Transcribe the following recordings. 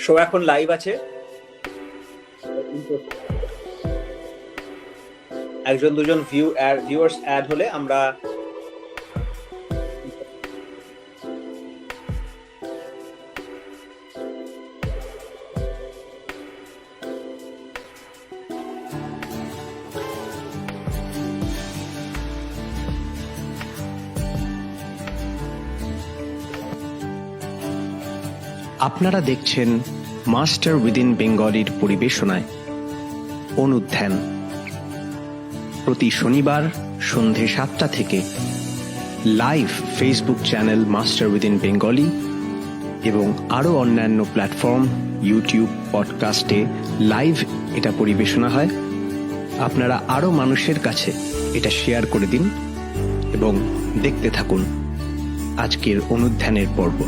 Show এখন live আছে, একজন দুজন ভিউয়ার্স অ্যাড হলে আমরা আপনারা দেখছেন মাস্টার উইদিন বেঙ্গলির পরিবেশনায় অনুধ্যান, প্রতি শনিবার সন্ধে 7টা থেকে live Facebook channel master within Bengali এবং আরও অন্যান্য প্ল্যাটফর্ম ইউটিউব পডকাস্টে লাইভ এটা পরিবেশনা হয়। আপনারা আরও মানুষের কাছে এটা শেয়ার করে দিন এবং দেখতে থাকুন আজকের অনুধ্যানের পর্ব।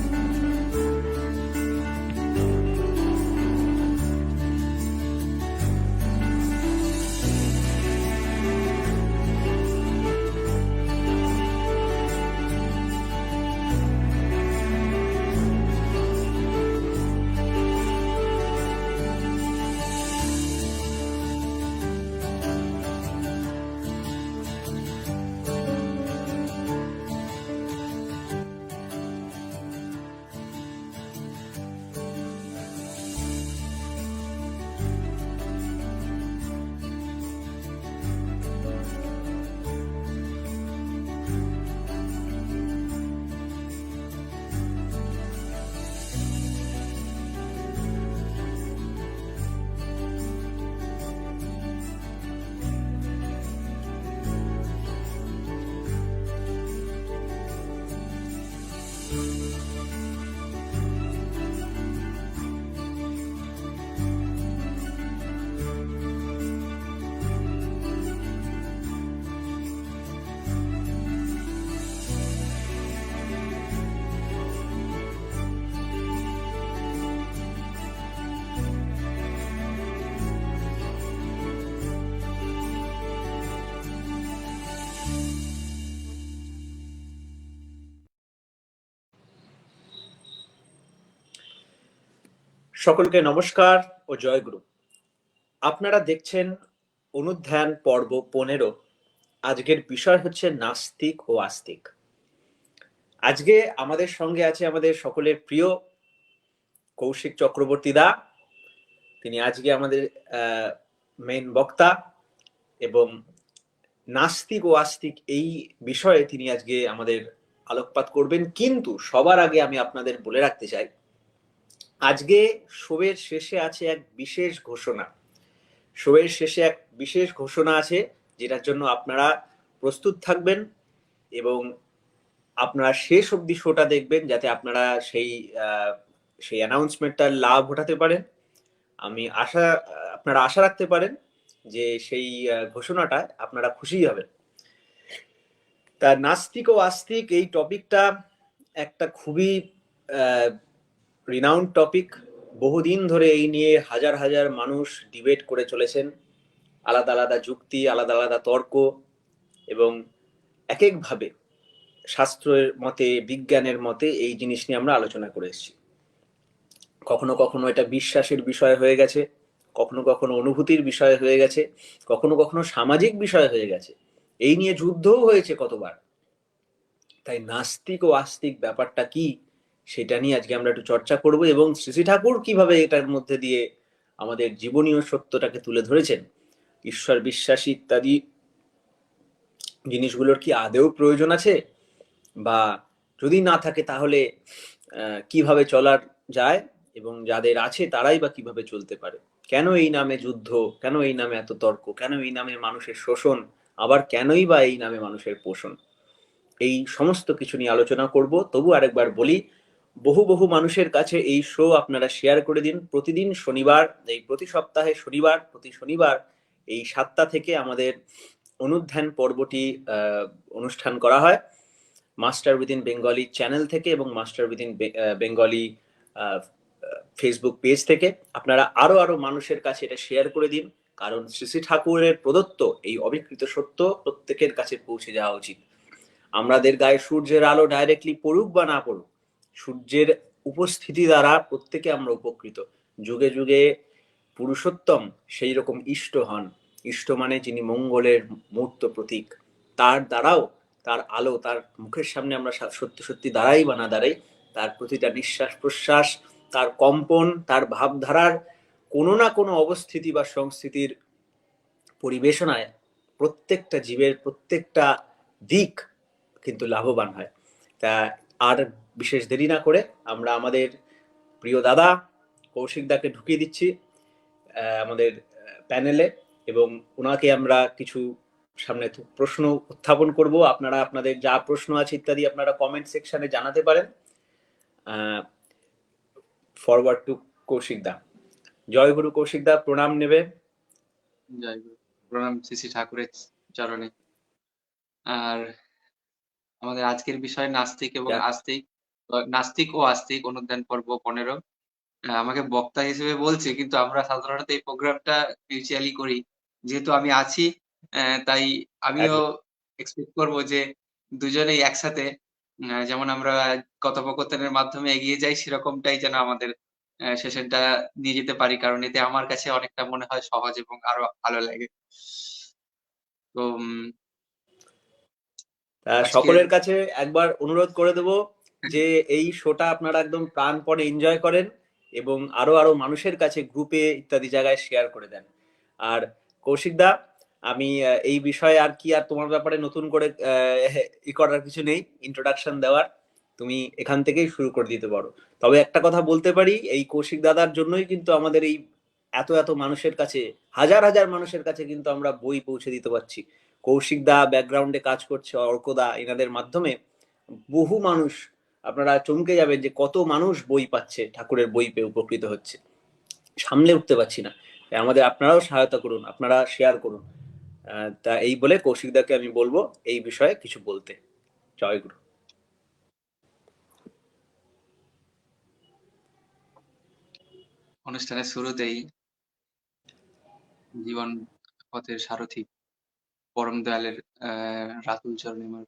সকলকে নমস্কার ও জয়গুরু। আপনারা দেখছেন অনুধ্যান পর্ব 15। আজকের বিষয় হচ্ছে নাস্তিক ও আস্তিক। আজকে আমাদের সঙ্গে আছে আমাদের সকলের প্রিয় কৌশিক চক্রবর্তী দা। তিনি আজকে আমাদের মেইন বক্তা এবং নাস্তিক ও আস্তিক এই বিষয়ে তিনি আজকে আমাদের আলোকপাত করবেন। কিন্তু সবার আগে আমি আপনাদের বলে রাখতে চাই, আজকে শোয়ের শেষে আছে এক বিশেষ ঘোষণা। শোয়ের শেষে এক বিশেষ ঘোষণা আছে, যেটার জন্য আপনারা প্রস্তুত থাকবেন এবং আপনারা শেষ অবধি শোটা দেখবেন, যাতে আপনারা সেই অ্যানাউন্সমেন্টটার লাভ উঠাতে পারেন। আপনারা আশা রাখতে পারেন যে সেই ঘোষণাটা আপনারা খুশি হবেন। তা নাস্তিক ও আস্তিক এই টপিকটা একটা খুবই রিনাউন্ড টপিক। বহুদিন ধরে এই নিয়ে হাজার হাজার মানুষ ডিবেট করে চলেছেন, আলাদা আলাদা যুক্তি, আলাদা আলাদা তর্ক, এবং এক একভাবে শাস্ত্রের মতে, বিজ্ঞানের মতে এই জিনিস নিয়ে আমরা আলোচনা করে এসেছি। কখনো কখনো এটা বিশ্বাসের বিষয় হয়ে গেছে, কখনো কখনো অনুভূতির বিষয় হয়ে গেছে, কখনো কখনো সামাজিক বিষয় হয়ে গেছে। এই নিয়ে যুদ্ধও হয়েছে কতবার। তাই নাস্তিক ও আস্তিক ব্যাপারটা কি, সেটা নিয়ে আজকে আমরা একটু চর্চা করব, এবং শ্রী ঠাকুর কিভাবে এটার মধ্যে দিয়ে আমাদের জীবনীয় সত্যটাকে তুলে ধরেছেন। ঈশ্বর বিশ্বাসী ইত্যাদি জিনিসগুলোর কি আদেও প্রয়োজন আছে, বা যদি না থাকে তাহলে কিভাবে চলার যায়, এবং যাদের আছে তারাই বা কিভাবে চলতে পারে। কেন এই নামে যুদ্ধ, কেন এই নামে এত তর্ক, কেন এই নামে মানুষের শোষণ, আবার কেনই বা এই নামে মানুষের পোষণ। এই সমস্ত কিছু নিয়ে আলোচনা করব। তবু আরেকবার বলি, বহু বহু মানুষের কাছে এই শো আপনারা শেয়ার করে দিন। প্রতিদিন শনিবার, এই প্রতি সপ্তাহে শনিবার, প্রতি শনিবার এই 7টা থেকে আমাদের অনুধ্যান পর্বটি অনুষ্ঠান করা হয় মাস্টার উইদিন বেঙ্গলি চ্যানেল থেকে এবং master within Bengali Facebook page থেকে। আপনারা আরো আরো মানুষের কাছে এটা শেয়ার করে দিন, কারণ শ্রী শ্রী ঠাকুরের প্রদত্ত এই অবিকৃত সত্য প্রত্যেকের কাছে পৌঁছে যাওয়া উচিত। আমাদের গায়ে সূর্যের আলো ডাইরেক্টলি পড়ুক বা না পড়ুক, সূর্যের উপস্থিতি দ্বারা প্রত্যেকে আমরা উপকৃত। যুগে যুগে পুরুষোত্তম সেই রকম ইষ্ট হন। ইষ্ট মানে যিনি মঙ্গলের মূর্ত প্রতীক। তার দ্বারাও, তার আলো তার মুখের সামনে আমরা সত্যি সত্যি দাঁড়াই বা না দাঁড়াই, তার প্রতিটা নিঃশ্বাস প্রশ্বাস, তার কম্পন, তার ভাবধারার কোনো না কোনো অবস্থিতি বা সংস্থিতির পরিবেশনায় প্রত্যেকটা জীবের প্রত্যেকটা দিক কিন্তু লাভবান হয়। তা আর বিশেষ দেরি না করে আমরা আমাদের প্রিয় দাদা কৌশিক দাকে ঢুকিয়ে দিচ্ছি আমাদের প্যানেলে, এবং ওনাকে আমরা কিছু সামনে প্রশ্ন উত্থাপন করব। আপনারা আপনাদের যা প্রশ্ন আছে ইত্যাদি আপনারা কমেন্ট সেকশনে জানাতে পারেন। ফরওয়ার্ড টু কৌশিক দা। জয় গুরু কৌশিক দা, প্রণাম নেবে। জয় গুরু, প্রণাম শ্রী শ্রী ঠাকুরের চরণে। আর আমাদের আজকের বিষয় নাস্তিক এবং আস্তিক, নাস্তিক ও আস্তিক অনুধ্যান পর্ব 15। আমাকে বক্তা হিসেবে বলছে, কিন্তু আমরা সাধারণত এই প্রোগ্রামটা মিউচুয়ালি করি। যেহেতু আমি আছি, তাই আমিও এক্সপেক্ট করব যে দুজনেই একসাথে যেমন আমরা কথোপকথনের মাধ্যমে এগিয়ে যাই, সেরকমটাই যেন আমাদের সেশনটা নিয়ে যেতে পারি, কারণ এতে আমার কাছে অনেকটা মনে হয় সহজ এবং আরো ভালো লাগে। তো সকলের কাছে একবার অনুরোধ করে দেব যে এই শোটা আপনারা একদম প্রাণপণে এনজয় করেন এবং আরো আরো মানুষের কাছে গ্রুপে ইত্যাদি জায়গায় শেয়ার করে দেন। আর কৌশিক দা, আমি এই বিষয়ে আর কি আর তোমার ব্যাপারে নতুন করে ই করার কিছু নেই, ইন্ট্রোডাকশন দেওয়ার। তুমি এখান থেকেই শুরু করে দিতে পারো। তবে একটা কথা বলতে পারি, এই কৌশিক দাদার জন্যই কিন্তু আমাদের এই এত এত মানুষের কাছে, হাজার হাজার মানুষের কাছে কিন্তু আমরা বই পৌঁছে দিতে পারছি। কৌশিক দা ব্যাকগ্রাউন্ডে কাজ করছে, অর্কদা, এনাদের মাধ্যমে বহু মানুষ, আপনারা চমকে যাবেন যে কত মানুষ বই পাচ্ছে, ঠাকুরের বই পেয়ে উপকৃত হচ্ছে। সামলে উঠতে পারছি না, আমাদের আপনারাও সহায়তা করুন, আপনারা শেয়ার করুন। তা এই বলে কৌশিক দাকে আমি বলবো এই বিষয়ে কিছু বলতে। জয় গুরু। অনুষ্ঠানের শুরুতেই জীবন পথের সারথি পরম দয়ালের রাতুল চরণে আমার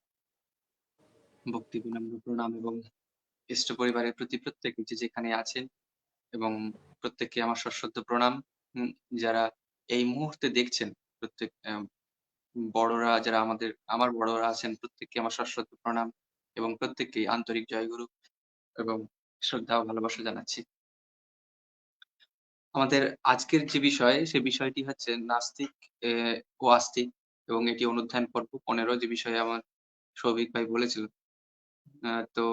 ভক্তি বিনম্র প্রণাম এবং ইষ্ট পরিবারের প্রতি প্রত্যেকে যে যেখানে আছেন, এবং প্রত্যেককে আমার সশ্রদ্ধ প্রণাম। যারা এই মুহূর্তে দেখছেন, প্রত্যেক বড়রা যারা আমার বড়রা আছেন, প্রত্যেককে আমার সশ্রদ্ধ প্রণাম এবং প্রত্যেককে আন্তরিক জয়গুরু এবং শ্রদ্ধা ও ভালোবাসা জানাচ্ছি। আমাদের আজকের যে বিষয়, সে বিষয়টি হচ্ছে নাস্তিক ও আস্তিক, এবং এটি অনুধ্যান পর্ব 15, যে বিষয়ে আমার সৌভিক ভাই বলেছিলেন। তো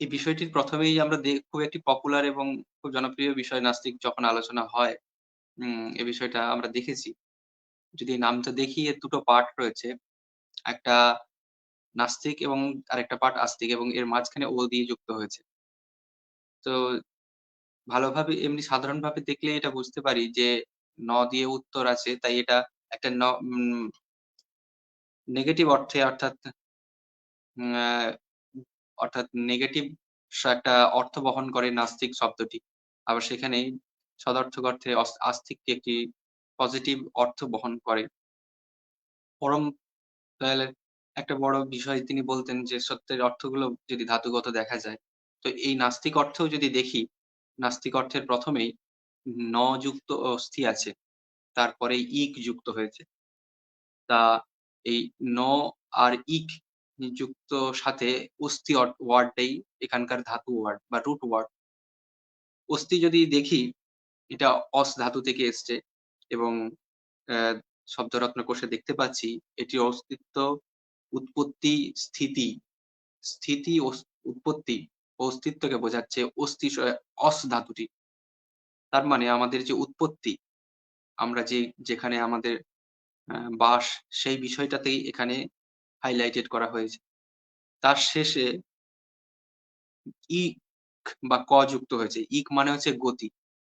এই বিষয়টির প্রথমেই আমরা খুব একটি পপুলার এবং খুব জনপ্রিয় বিষয় নাস্তিক যখন আলোচনা হয়, এই বিষয়টা আমরা দেখেছি। যদি নামটা দেখি, এর দুটো পার্ট রয়েছে, একটা নাস্তিক এবং আরেকটা পার্ট আস্তিক, এবং এর মাঝখানে ও দিয়ে যুক্ত হয়েছে। তো ভালোভাবে এমনি সাধারণভাবে দেখলে এটা বুঝতে পারি যে ন দিয়ে উত্তর আছে, তাই এটা একটা নেগেটিভ অর্থে, অর্থাৎ নেগেটিভ একটা অর্থ বহন করে নাস্তিক শব্দটি। আবার সেখানে সদর্থক অর্থে আস্তিকটি একটি পজিটিভ অর্থ বহন করে। পরম দয়ালের একটা বড় বিষয় তিনি বলতেন যে সত্যের অর্থগুলো যদি ধাতুগত দেখা যায়, তো এই নাস্তিক অর্থেও যদি দেখি, নাস্তিক অর্থের প্রথমেই ন যুক্ত অস্থি আছে, তারপরে ইক যুক্ত হয়েছে। তা এই ন আর ইক যুক্ত সাথে অস্থি ওয়ার্ডটাই এখানকার ধাতু ওয়ার্ড বা রুট ওয়ার্ড। অস্থি যদি দেখি, এটা অস ধাতু থেকে এসছে, এবং শব্দরত্ন কোষে দেখতে পাচ্ছি এটির অস্তিত্ব, উৎপত্তি, স্থিতি, উৎপত্তি ও অস্তিত্বকে বোঝাচ্ছে অস ধাতুটি। তার মানে আমাদের যে উৎপত্তি, আমরা যেখানে আমাদের বাস, সেই বিষয়টাতেই এখানে হাইলাইটেড করা হয়েছে। তার শেষে ইক বা ক যুক্ত হয়েছে। ইক মানে হচ্ছে গতি।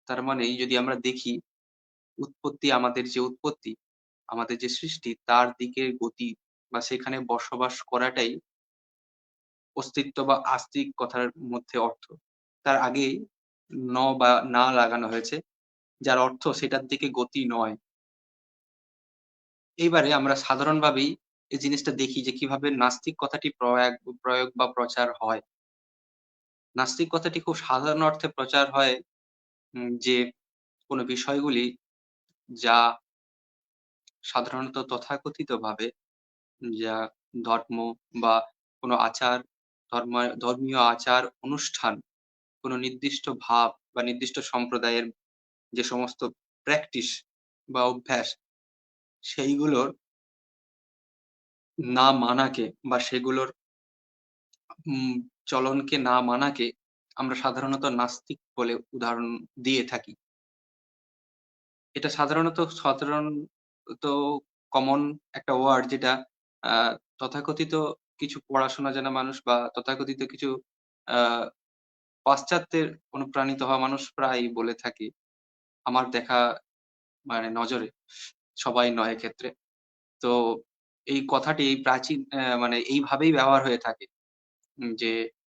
তার মানে যদি আমরা দেখি, উৎপত্তি, আমাদের যে উৎপত্তি, আমাদের যে সৃষ্টি, তার দিকে গতি বা সেখানে বসবাস করাটাই অস্তিত্ব বা আস্তিক কথার মধ্যে অর্থ। তার আগে ন বা না লাগানো হয়েছে, যার অর্থ সেটার দিকে গতি নয়। এইবারে আমরা সাধারণভাবেই এই জিনিসটা দেখি যে কিভাবে নাস্তিক কথাটি প্রয়োগ বা প্রচার হয়। নাস্তিক কথাটি খুব সাধারণ অর্থে প্রচার হয় যে কোনো বিষয়গুলি যা সাধারণত তথাকথিতভাবে যা ধর্ম বা কোনো আচার, ধর্মীয় আচার অনুষ্ঠান, কোনো নির্দিষ্ট ভাব বা নির্দিষ্ট সম্প্রদায়ের যে সমস্ত প্র্যাকটিস বা অভ্যাস সেইগুলোর না মানাকে বা সেগুলোর উম চলনকে না মানাকে আমরা সাধারণত নাস্তিক বলে উদাহরণ দিয়ে থাকি। এটা সাধারণত কমন একটা ওয়ার্ড যেটা আ তথাকথিত কিছু পড়াশোনা জানা মানুষ বা তথাকথিত কিছু আ পাশ্চাত্যের অনুপ্রাণিত হওয়া মানুষ প্রায়ই বলে থাকে। আমার দেখা নজরে, সবাই নয় এক্ষেত্রে। তো এই কথাটি প্রাচীন মানে এইভাবেই ব্যবহার হয়ে থাকে। যে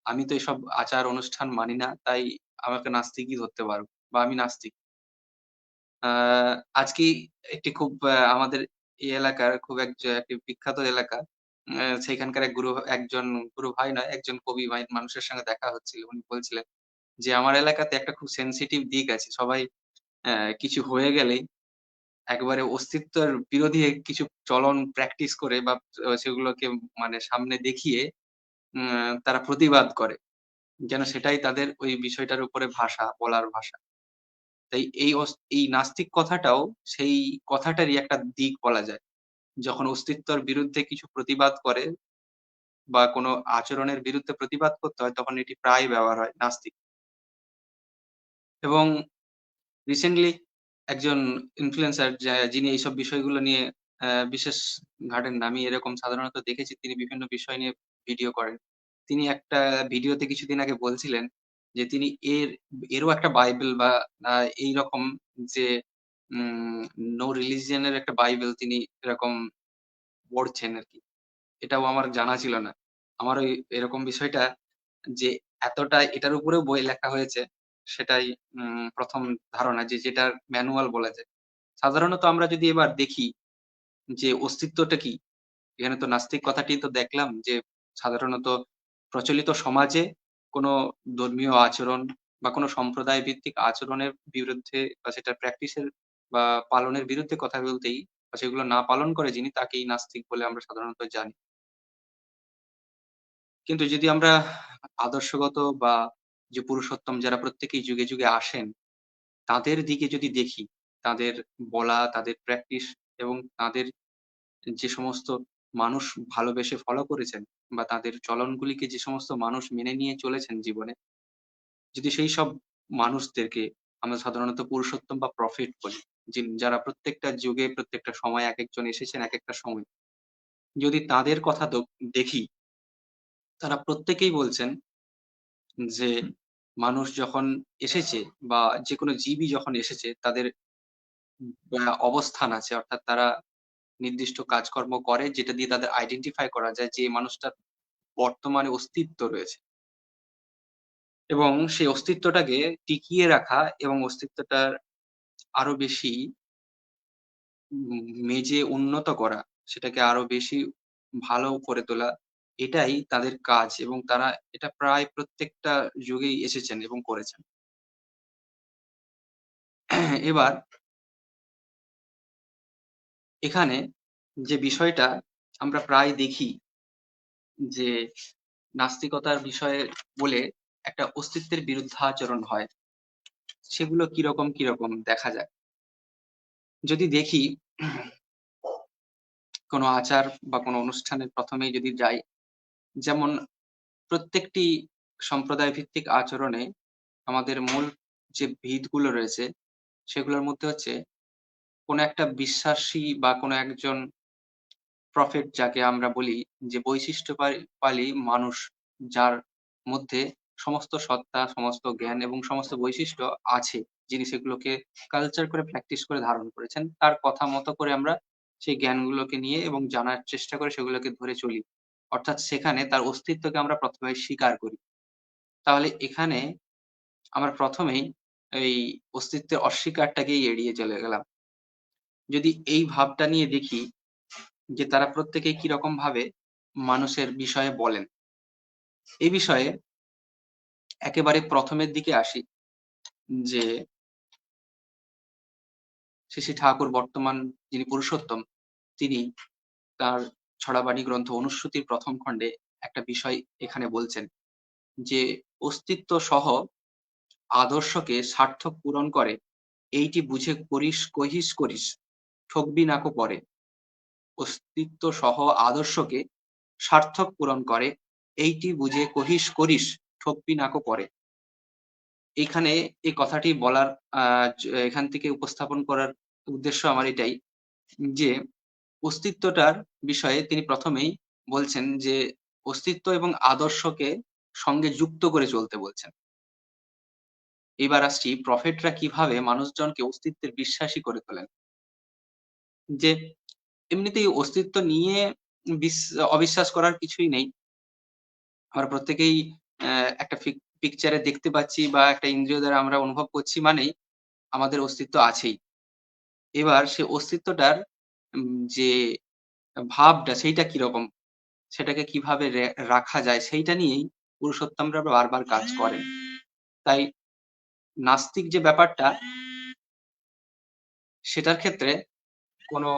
আমি তো এসব আচার অনুষ্ঠান মানি না, তাই আমাকে নাস্তিকই ধরতে পারো বা আমি নাস্তিক। আ আজকেই একটি খুব আমাদের এই এলাকার খুব একটি বিখ্যাত এলাকা। সেখানকার একজন গুরু ভাই নয়, একজন কবি ভাই মানুষের সঙ্গে দেখা হচ্ছিল। উনি বলছিলেন যে, "আমার এলাকাতে একটা খুব সেনসিটিভ দিক আছে। সবাই অ্যা কিছু হয়ে গেলেই একেবারে অস্তিত্বের বিরোধী কিছু চলন প্র্যাকটিস করে বা সেগুলোকে সামনে দেখিয়ে তারা প্রতিবাদ করে। যেন সেটাই তাদের ওই বিষয়টার উপরে ভাষা, বলার ভাষা।" তাই এই নাস্তিক কথাটাও সেই কথাটারই একটা দিক বলা যায়। যখন অস্তিত্বের বিরুদ্ধে কিছু প্রতিবাদ করে বা কোনো আচরণের বিরুদ্ধে প্রতিবাদ করতে হয় তখন এটি প্রায় ব্যবহার হয় নাস্তিক। এবং রিসেন্টলি একজন ইনফ্লুয়েন্সার যিনি এইসব বিষয়গুলো নিয়ে বিশেষ ঘাটেন না। আমি এরকম সাধারণত দেখেছি তিনি বিভিন্ন বিষয় নিয়ে ভিডিও করেন। তিনি একটা ভিডিওতে কিছুদিন আগে বলছিলেন যে তিনি এরও একটা বাইবেল বা আ এইরকম যে উম নো রিলিজিয়ন এর একটা বাইবেল তিনি এরকম পড়ছেন আরকি। এটাও আমার জানা ছিল না। আমার ওই এরকম বিষয়টা যে এতটা এটার উপরেও বই লেখা হয়েছে সেটাই ১ম ধারণা যে যেটার ম্যানুয়াল বলা যায়। সাধারণত আমরা যদি এবার দেখি যে অস্তিত্বটা কি? এখানে তো নাস্তিক কথাটি তো দেখলাম যে সাধারণত প্রচলিত সমাজে কোনো ধর্মীয় আচরণ বা কোনো সম্প্রদায় ভিত্তিক আচরণের বিরুদ্ধে বা সেটার প্র্যাকটিসের বা পালনের বিরুদ্ধে কথা বলতেই বা সেগুলো না পালন করে যিনি তাকেই নাস্তিক বলে আমরা সাধারণত জানি। কিন্তু যদি আমরা আদর্শগত বা যে পুরুষোত্তম যারা প্রত্যেকেই যুগে, যুগে আসেন, তাদের দিকে যদি দেখি, তাদের বলা, তাদের প্র্যাকটিস এবং তাদের যে সমস্ত মানুষ ভালোবেসে ফলো করেছেন বা তাদের চলনগুলিকে যে সমস্ত মানুষ মেনে নিয়ে চলেছেন জীবনে, যদি সেইসব মানুষদেরকে আমরা সাধারণত পুরুষোত্তম বা প্রফেট বলি, যারা প্রত্যেকটা যুগে, প্রত্যেকটা সময়ে একেকজন এসেছেন একেকটা সময়। যদি তাদের কথা দেখি, তারা প্রত্যেকেই বলছেন যে মানুষ যখন এসেছে বা যেকোনো জীবই যখন এসেছে তাদের অবস্থান আছে। অর্থাৎ তারা নির্দিষ্ট কাজকর্ম করে যেটা দিয়ে তাদের আইডেন্টিফাই করা যায় যে এই মানুষটার বর্তমানে অস্তিত্ব রয়েছে। এবং সেই অস্তিত্বটাকে টিকিয়ে রাখা এবং অস্তিত্বটার আরো বেশি মেজে উন্নত করা, সেটাকে আরো বেশি ভালো করে তোলা, এটাই তাদের কাজ এবং তারা এটা প্রায় প্রত্যেকটা যুগেই এসেছেন এবং করেছেন। এবার এখানে যে বিষয়টা আমরা প্রায় দেখি যে নাস্তিকতার বিষয়ে বলে একটা অস্তিত্বের বিরুদ্ধাচরণ হয়। সেগুলো কিরকম দেখা যায়। যদি দেখি কোনো আচার বা কোনো অনুষ্ঠানের ১ম এই যদি যাই, যেমন প্রত্যেকটি সম্প্রদায় ভিত্তিক আচরণে আমাদের মূল যে ভিতগুলো রয়েছে, সেগুলোর মধ্যে হচ্ছে কোনো একটা বিশ্বাসী বা কোনো একজন প্রফেট যাকে আমরা বলি যে বৈশিষ্ট্যপালী মানুষ যার মধ্যে সমস্ত সত্তা, সমস্ত জ্ঞান এবং সমস্ত বৈশিষ্ট্য আছে। যিনি সেগুলোকে কালচার করে প্র্যাকটিস করে ধারণ করেছেন। তার কথা মতো করে আমরা সেই জ্ঞানগুলোকে নিয়ে এবং জানার চেষ্টা করে সেগুলোকে ধরে চলি। অর্থাৎ সেখানে তার অস্তিত্বকে আমরা ১ম এ স্বীকার করি। তাহলে এখানে আমরা ১ম এই এই অস্তিত্বের অস্বীকারটাকেই এড়িয়ে চলে গেলাম। যদি এই ভাবটা নিয়ে দেখি যে তারা প্রত্যেকেই কিরকম ভাবে মানুষের বিষয়ে বলেন। এই বিষয়ে একেবারে প্রথমের দিকে আসি, যে শ্রী শ্রী ঠাকুর বর্তমান যিনি পুরুষোত্তম, তিনি তার ছড়াবাণী গ্রন্থ অনুশ্রুতির প্রথম খণ্ডে একটা বিষয় এখানে বলছেন, যে অস্তিত্ব সহ আদর্শকে সার্থক পূরণ করে, এইটি বুঝে কহিস করিস, ঠকবি নাকো পরে। অস্তিত্ব সহ আদর্শকে সার্থক পূরণ করে, এইটি বুঝে কহিস করিস, ঠকবি নাকো পরে। এইখানে এই কথাটি বলার এখান থেকে উপস্থাপন করার উদ্দেশ্য আমার এটাই, যে অস্তিত্বটার বিষয়ে তিনি প্রথমেই বলছেন যে অস্তিত্ব এবং আদর্শকে সঙ্গে যুক্ত করে চলতে বলছেন। এবার আসছি প্রফেটরা কিভাবে মানুষজনকে অস্তিত্বের বিশ্বাসী করে তোলেন। যে এমনিতেই অস্তিত্ব নিয়ে অবিশ্বাস করার কিছুই নেই। আমরা প্রত্যেকেই একটা পিকচারে দেখতে পাচ্ছি বা একটা ইন্দ্রিয় দ্বারা আমরা অনুভব করছি মানেই আমাদের অস্তিত্ব আছেই। এবার সে অস্তিত্বটার যে ভাবটা সেইটা কিরকম, সেটাকে কিভাবে রাখা যায় সেইটা নিয়েই পুরুষোত্তমরা বারবার কাজ করেন। তাই নাস্তিক যে ব্যাপারটা, সেটার ক্ষেত্রে কোনো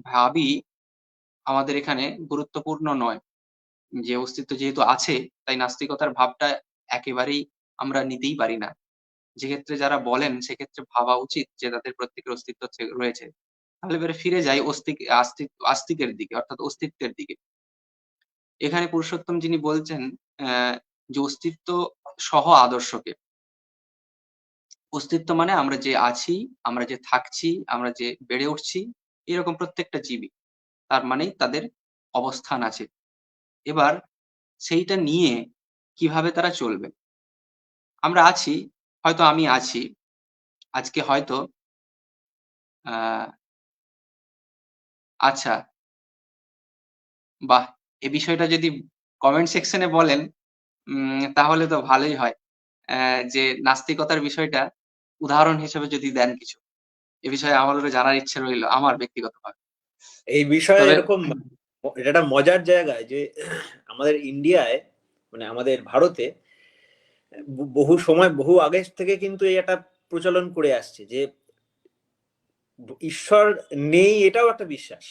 ভাবই আমাদের এখানে গুরুত্বপূর্ণ নয়। যে অস্তিত্ব যেহেতু আছে, তাই নাস্তিকতার ভাবটা একেবারেই আমরা নিতেই পারি না। যেক্ষেত্রে যারা বলেন সেক্ষেত্রে ভাবা উচিত যে তাদের প্রত্যেকের অস্তিত্ব রয়েছে। তাহলে এবারে ফিরে যাই আস্তিকের দিকে, অর্থাৎ অস্তিত্বের দিকে। এখানে পুরুষোত্তম যিনি বলছেন যে অস্তিত্ব সহ আদর্শকে। অস্তিত্ব মানে আমরা যে আছি, আমরা যে থাকছি, আমরা যে বেড়ে উঠছি, এরকম প্রত্যেকটা জীবই, তার মানেই তাদের অবস্থান আছে। এবার সেইটা নিয়ে কিভাবে তারা চলবে। আমরা আছি, হয়তো আমি আছি, আজকে হয়তো আচ্ছা, বাহ! এ বিষয়টা যদি কমেন্ট সেকশনে বলেন তাহলে তো ভালোই হয়। যে নাস্তিকতার বিষয়টা উদাহরণ হিসেবে যদি দেন কিছু। এ বিষয়ে আমারও জানার ইচ্ছে রইল আমার ব্যক্তিগতভাবে। এই বিষয়ে তবে এরকম এটা একটা মজার জায়গায় যে আমাদের ইন্ডিয়ায়, মানে আমাদের ভারতে বহু সময়, বহু আগে থেকে কিন্তু এই একটা প্রচলন করে আসছে যে ঈশ্বর নেই, এটাও একটা বিশ্বাস।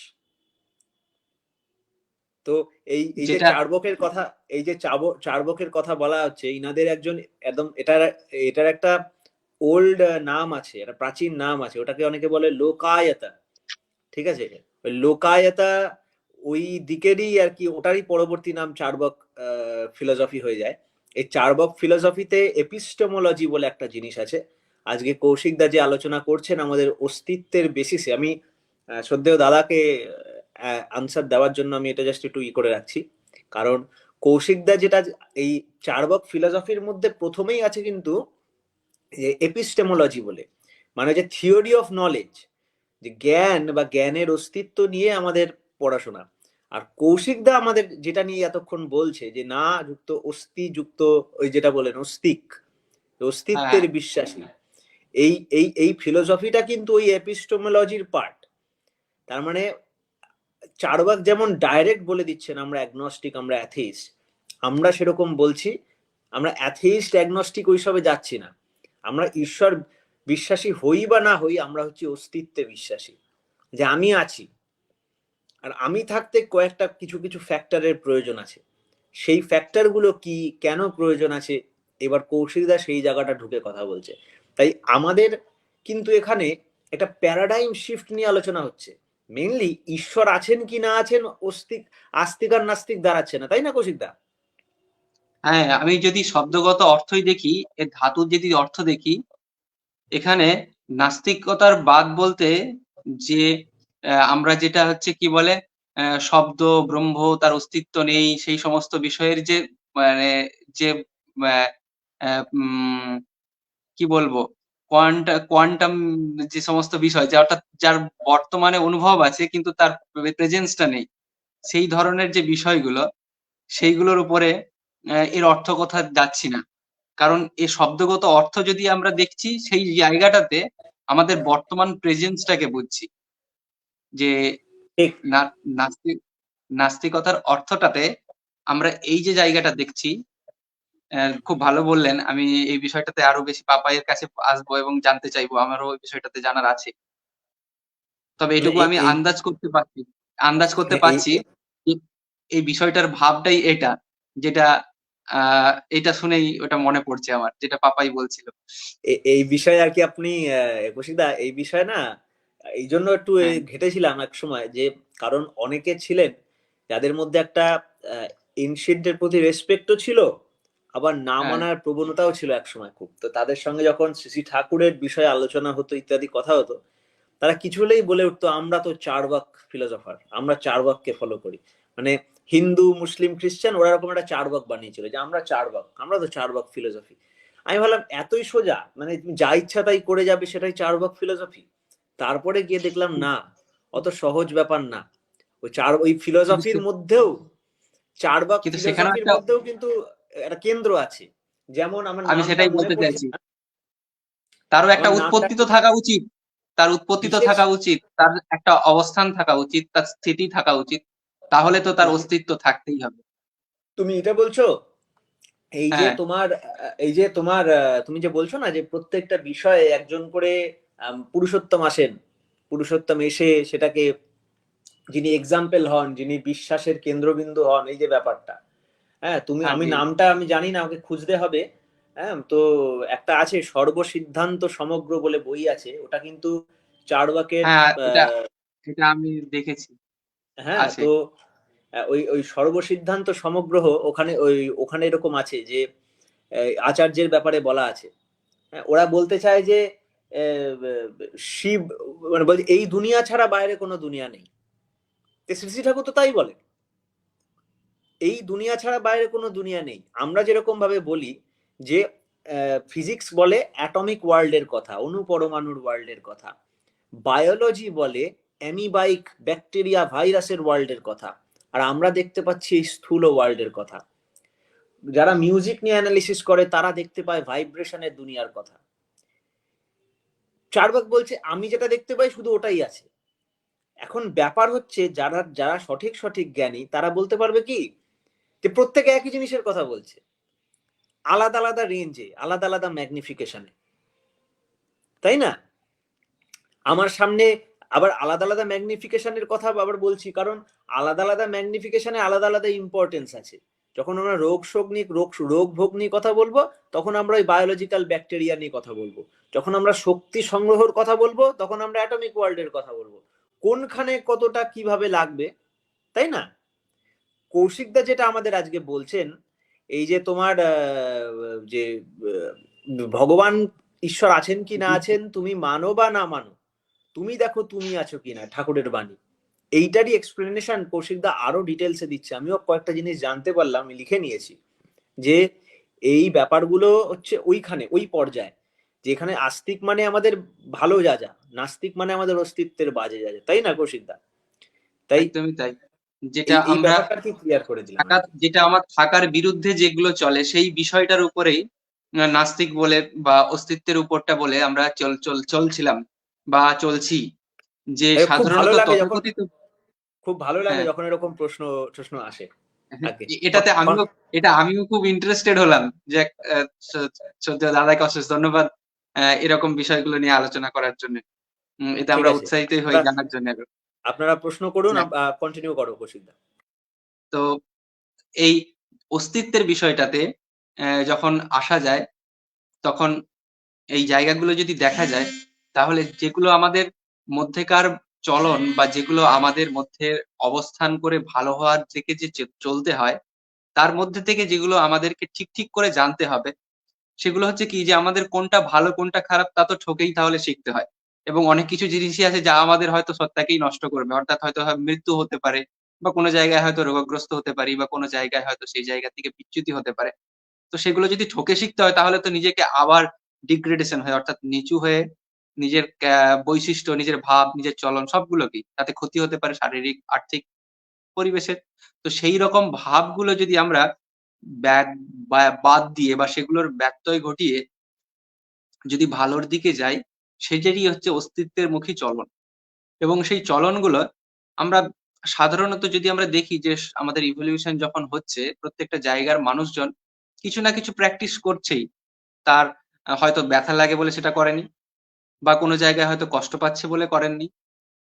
তো এই এই যে যেটা চার্বকের কথা, এই যে চার্বকের কথা বলা হচ্ছে, ইনাদের একজন একদম এটার একটা ওল্ড নাম আছে, একটা প্রাচীন নাম আছে, ওটাকে অনেকে বলে লোকায়তা। ঠিক আছে, ওই লোকায়তা ওই দিকেরই আর কি, ওটারই পরবর্তী নাম চার্বক ফিলোসফি হয়ে যায়। এই চার্বক ফিলোসফিতে এপিস্টেমোলজি বলে একটা জিনিস আছে। আজকে কৌশিক দা যে আলোচনা করছেন আমাদের অস্তিত্বের বেসিসে, আমি শ্রদ্ধেয় দাদাকে আনসার দেওয়ার জন্য আমি এটা জাস্ট একটু করে রাখছি। কারণ কৌশিক দা যেটা এই চার্বক ফিলোসফির মধ্যে প্রথমেই আছে কিন্তু এপিস্টেমোলজি বলে, মানে যে থিওরি অফ নলেজ, যে জ্ঞান বা জ্ঞানের অস্তিত্ব নিয়ে আমাদের পড়াশোনা। আর কৌশিক দা আমাদের যেটা নিয়ে এতক্ষণ বলছে যে না যুক্ত অস্থি যুক্ত, ওই যেটা বলেন অস্তিক, হ্যাঁ, অস্তিত্বের বিশ্বাসী, এই এই এই ফিলোসফিটা কিন্তু ওই এপিস্টেমোলজির পার্ট। তার মানে চারবাক যেমন ডাইরেক্ট বলে দিচ্ছেন আমরা অ্যাগনস্টিক, আমরা অ্যাথিস্ট, আমরা সেরকম বলছি আমরা অ্যাথিস্ট অ্যাগনস্টিক ওইসবে যাচ্ছি না। আমরা ঈশ্বর বিশ্বাসী হই বা না হই, আমরা হচ্ছি অস্তিত্বে বিশ্বাসী, যে আমি আছি। আর আমি থাকতে কয়েকটা কিছু কিছু ফ্যাক্টরের প্রয়োজন আছে। সেই ফ্যাক্টরগুলো কি, কেন প্রয়োজন আছে, এবার কৌশিকদা সেই জায়গাটা ঢুকে কথা বলছে। তাই আমাদের কিন্তু এখানে একটা প্যারাডাইম শিফট নিয়ে আলোচনা হচ্ছে। মেইনলি ঈশ্বর আছেন কি না আছেন আস্তিক আর নাস্তিক দাঁড়াচ্ছে না, তাই না কৌশিকদা? হ্যাঁ, আমি যদি শব্দগত অর্থই দেখি, এর ধাতুর যদি অর্থ দেখি, এখানে নাস্তিকতার বাদ বলতে যে আমরা যেটা হচ্ছে কি বলে শব্দ ব্রহ্ম তার অস্তিত্ব নেই, সেই সমস্ত বিষয়ের যে মানে যে আহ, উম, কি বলবো, কোয়ান্টাম যে সমস্ত বিষয়, যে অর্থাৎ যার বর্তমানে অনুভব আছে কিন্তু তার প্রেজেন্সটা নেই, সেই ধরনের যে বিষয়গুলো, সেইগুলোর উপরে এর অর্থ কথা যাচ্ছি না। কারণ এই শব্দগত অর্থ যদি আমরা দেখছি, সেই জায়গাটাতে আমাদের বর্তমান প্রেজেন্সটাকে বুঝছি, যে ঠিক। নাস্তিক নাস্তিকতার অর্থটাতে আমরা এই যে জায়গাটা দেখছি, খুব ভালো বললেন। আমি এই বিষয়টাতে আরো বেশি পাপাইয়ের কাছে আসবো এবং জানতে চাইবো। আমারও ওই বিষয়টাতে জানার আছে। তবে মানে এটুকু এই আমি এই আন্দাজ করতে হ্যাঁ, পারছি যে এই বিষয়টার ভাবটাই এটা, যেটা আ এটা শুনেই ওটা মনে পড়ছে আমার, যেটা পাপাই বলছিল। এই বিষয়ে আর কি আপনি কৌশিকদা এই বিষয়ে না এই জন্য একটু হ্যাঁ, ঘেটেছিলাম এক সময় যে কারণ অনেকে ছিলেন যাদের মধ্যে একটা এনশিয়েন্টের প্রতি রেসপেক্টও ছিল, আবার না হ্যাঁ, মানার প্রবণতাও ছিল এক সময় খুব। তো তাদের সঙ্গে যখন শ্রী শ্রী ঠাকুরের বিষয়ে আলোচনা হতো ইত্যাদি কথা হতো, তারা কিছু হলেই বলে উঠতো আমরা তো চার্বাক ফিলোসফার, আমরা চার্বাককে ফলো করি। মানে হিন্দু মুসলিম খ্রিস্টান ওরা এরকম একটা চার্বাক বানিয়েছিল যে আমরা চার্বাক, আমরা তো চার্বাক ফিলোসফি। আমি ভাবলাম এতই সোজা, মানে তুমি যা ইচ্ছা তাই করে যাবে সেটাই চার্বাক ফিলোসফি? তারপরে গিয়ে দেখলাম না, অত সহজ ব্যাপার না। ওই কিন্তু ফিলোসফির মধ্যেও, চার্বাক কিন্তু সেখানেও ফিলোসফির একটা, মধ্যেও কিন্তু একটা কেন্দ্র আছে। যেমন আমার আমি নামটা সেটাই মনে বলতে পড়ছে চাইছি। না, তারও একটা আমার নামটা উৎপত্তি তো থাকা উচিত। তার উৎপত্তি তো বিশেষ, থাকা উচিত। তার একটা অবস্থান থাকা উচিত, তার স্থিতি থাকা উচিত। তাহলে তো তার তুমি অস্তিত্ব থাকতেই হবে। তুমি এটা বলছো, এই যে হ্যাঁ, তোমার এই যে তোমার তুমি যে বলছো না যে প্রত্যেকটা বিষয়ে একজন করে পুরুষোত্তম আসেন, পুরুষোত্তম এসে সেটাকে, যিনি এক্সাম্পল হন, যিনি বিশ্বাসের কেন্দ্রবিন্দু হন, এই যে ব্যাপারটা, হ্যাঁ তুমি, হ্যাঁ, আমি জি। নামটা আমি জানি না, আমাকে খুঁজতে হবে। হ্যাঁ, তো একটা আছে সর্বসিদ্ধান্ত সমগ্র বলে বই আছে, ওটা কিন্তু চার্বাকের হ্যাঁ, এটা আহ, এটা আমি দেখেছি। হ্যাঁ আছে। তো ওই ওই সর্বসিদ্ধান্ত সমগ্র, ওখানে ওখানে এরকম আছে যে আচার্যের ব্যাপারে বলা আছে। হ্যাঁ, ওরা বলতে চায় যে শিব, মানে বলছে এই দুনিয়া ছাড়া বাইরে কোনো দুনিয়া নেই। তো শ্রী শ্রী ঠাকুর তো তাই বলে, এই দুনিয়া ছাড়া বাইরে কোনো দুনিয়া নেই। আমরা যেরকম ভাবে বলি যে ফিজিক্স বলে অ্যাটমিক ওয়ার্ল্ডের কথা, অনুপরমাণুর ওয়ার্ল্ডের কথা, বায়োলজি বলে অ্যামিবাইক ব্যাকটেরিয়া ভাইরাসের ওয়ার্ল্ডের কথা, আর আমরা দেখতে পাচ্ছি এই স্থূল ওয়ার্ল্ডের কথা। যারা মিউজিক নিয়ে অ্যানালিসিস করে তারা দেখতে পায় ভাইব্রেশনের দুনিয়ার কথা। চার্বাক বলছে আমি যেটা দেখতে পাই শুধু ওটাই আছে। এখন ব্যাপার হচ্ছে যারা যারা সঠিক সঠিক জ্ঞানী তারা বলতে পারবে কি যে প্রত্যেকে একই জিনিসের কথা বলছে, আলাদা আলাদা রেঞ্জে, আলাদা আলাদা ম্যাগনিফিকেশনে, তাই না? আমার সামনে আবার আলাদা আলাদা ম্যাগনিফিকেশনের কথা আবার বলছি, কারণ আলাদা আলাদা ম্যাগনিফিকেশনে আলাদা আলাদা ইম্পর্টেন্স আছে। যখন আমরা রোগ শোক নিয়ে রোগ ভোগ নিয়ে কথা বলবো, তখন আমরা ওই বায়োলজিক্যাল ব্যাকটেরিয়া নিয়ে কথা বলবো। যখন আমরা শক্তি সংগ্রহের কথা বলবো, তখন আমরা অ্যাটমিক ওয়ার্ল্ডের কথা বলবো। কোনখানে কতটা কিভাবে লাগবে, তাই না? কৌশিকদা যেটা আমাদের আজকে বলছেন, এই যে তোমার যে ভগবান ঈশ্বর আছেন কি না আছেন তুমি মানো বা না মানো, তুমি দেখো তুমি আছো কিনা, ঠাকুরের বাণী, এইটারই এক্সপ্লেনেশন কৌশিকদা আরো ডিটেলসে দিচ্ছে। আমিও কয়েকটা জিনিস জানতে পারলাম, আমি লিখে নিয়েছি যে এই ব্যাপারগুলো হচ্ছে ওইখানে ওই পর্যায়ে, যেখানে আস্তিক মানে আমাদের ভালো যা যা, নাস্তিক মানে আমাদের অস্তিত্বের বাজে যা যা, তাই না কৌশিকদা? তাই একদমই তাই। যেটা এই এই আমরা ব্যাপারটা কি ক্লিয়ার করে দিলাম আর কি। যেটা আমার থাকার বিরুদ্ধে যেগুলো চলে সেই বিষয়টার উপরেই নাস্তিক বলে বা অস্তিত্বের উপরটা বলে আমরা চলছিলাম বা চলছি। যে খুব ভালো সাধারণত লাগে যখন, তথাকথিত, খুব ভালো লাগে হ্যাঁ, যখন এরকম প্রশ্ন প্রশ্ন আসে থাকে। এটাতে আমিও খুব ইন্টারেস্টেড হলাম যে শ্রদ্ধেয় দাদাকে অশেষ ধন্যবাদ এরকম বিষয়গুলো নিয়ে আলোচনা করার জন্য। এতে ঠিক আমরা আছে, উৎসাহিতই হই আপনারা জানার জন্য। আপনারা প্রশ্ন করুন, হ্যাঁ, কন্টিনিউ করো কৌশিকদা। তো এই অস্তিত্বের বিষয়টাতে যখন আসা যায়, তখন এই জায়গাগুলো যদি দেখা যায়, তাহলে যেগুলো আমাদের মধ্যেকার চলন বা যেগুলো আমাদের মধ্যে অবস্থান করে ভালো হওয়ার দিকে যে চলতে হয়, তার মধ্যে থেকে যেগুলো আমাদেরকে ঠিক করে জানতে হবে, সেগুলো হচ্ছে কি যে আমাদের কোনটা ভালো কোনটা খারাপ তা তো ঠকেই তাহলে শিখতে হয়। এবং অনেক কিছু জিনিসই আছে যা আমাদের হয়তো সত্তাকেই নষ্ট করবে। অর্থাৎ হয়তো মৃত্যু হতে পারে বা কোনো জায়গায় হয়তো রোগগ্রস্ত হতে পারি বা কোনো জায়গায় হয়তো সেই জায়গা থেকে বিচ্যুতি হতে পারে। তো সেগুলো যদি ঠকে শিখতে হয় তাহলে তো নিজেকে আবার ডিগ্রেডেশন হয়ে, অর্থাৎ নিচু হয়ে নিজের বৈশিষ্ট্য, নিজের ভাব, নিজের চলন সবগুলোকেই, তাতে ক্ষতি হতে পারে শারীরিক, আর্থিক, পরিবেশের। তো সেই রকম ভাবগুলো যদি আমরা ব্যাগ বাদ দিয়ে বা সেগুলোর ব্যত্যয় ঘটিয়ে যদি ভালোর দিকে যাই, সেটারই হচ্ছে অস্তিত্বের মুখী চলন। এবং সেই চলনগুলো আমরা সাধারণত যদি আমরা দেখি যে আমাদের ইভলিউশন যখন হচ্ছে, প্রত্যেকটা জায়গার মানুষজন কিছু না কিছু প্র্যাকটিস করছেই। তার হয়তো ব্যথা লাগে বলে সেটা করেনি, বা কোনো জায়গায় হয়তো কষ্ট পাচ্ছে বলে করেননি,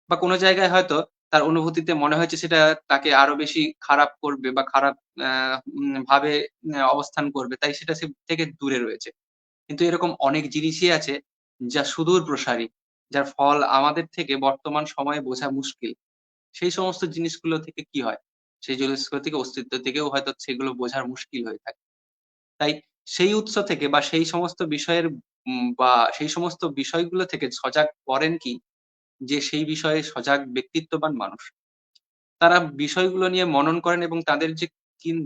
বা কোনো জায়গায় হয়তো তার অনুভূতিতে মনে হয়েছে সেটা তাকে আরো বেশি খারাপ করবে বা খারাপ আ ভাবে অবস্থান করবে। তাই সেটা থেকে দূরে রয়েছে। কিন্তু এরকম অনেক জিনিসই আছে যা সুদূর প্রসারী, যার ফল আমাদের থেকে বর্তমান সময়ে বোঝা মুশকিল। সেই সমস্ত জিনিসগুলো থেকে কি হয়? সেই জিনিসগুলো থেকে অস্তিত্ব থেকেও হয়তো সেগুলো বোঝার মুশকিল হয়ে থাকে। তাই সেই উৎস থেকে বা সেই সমস্ত বিষয়ের বা সেই সমস্ত বিষয়গুলো থেকে সজাগ করেন কি? যে সেই বিষয়ে সজাগ ব্যক্তিত্ববান মানুষ। তারা বিষয়গুলো নিয়ে মনন করেন এবং তাদের যে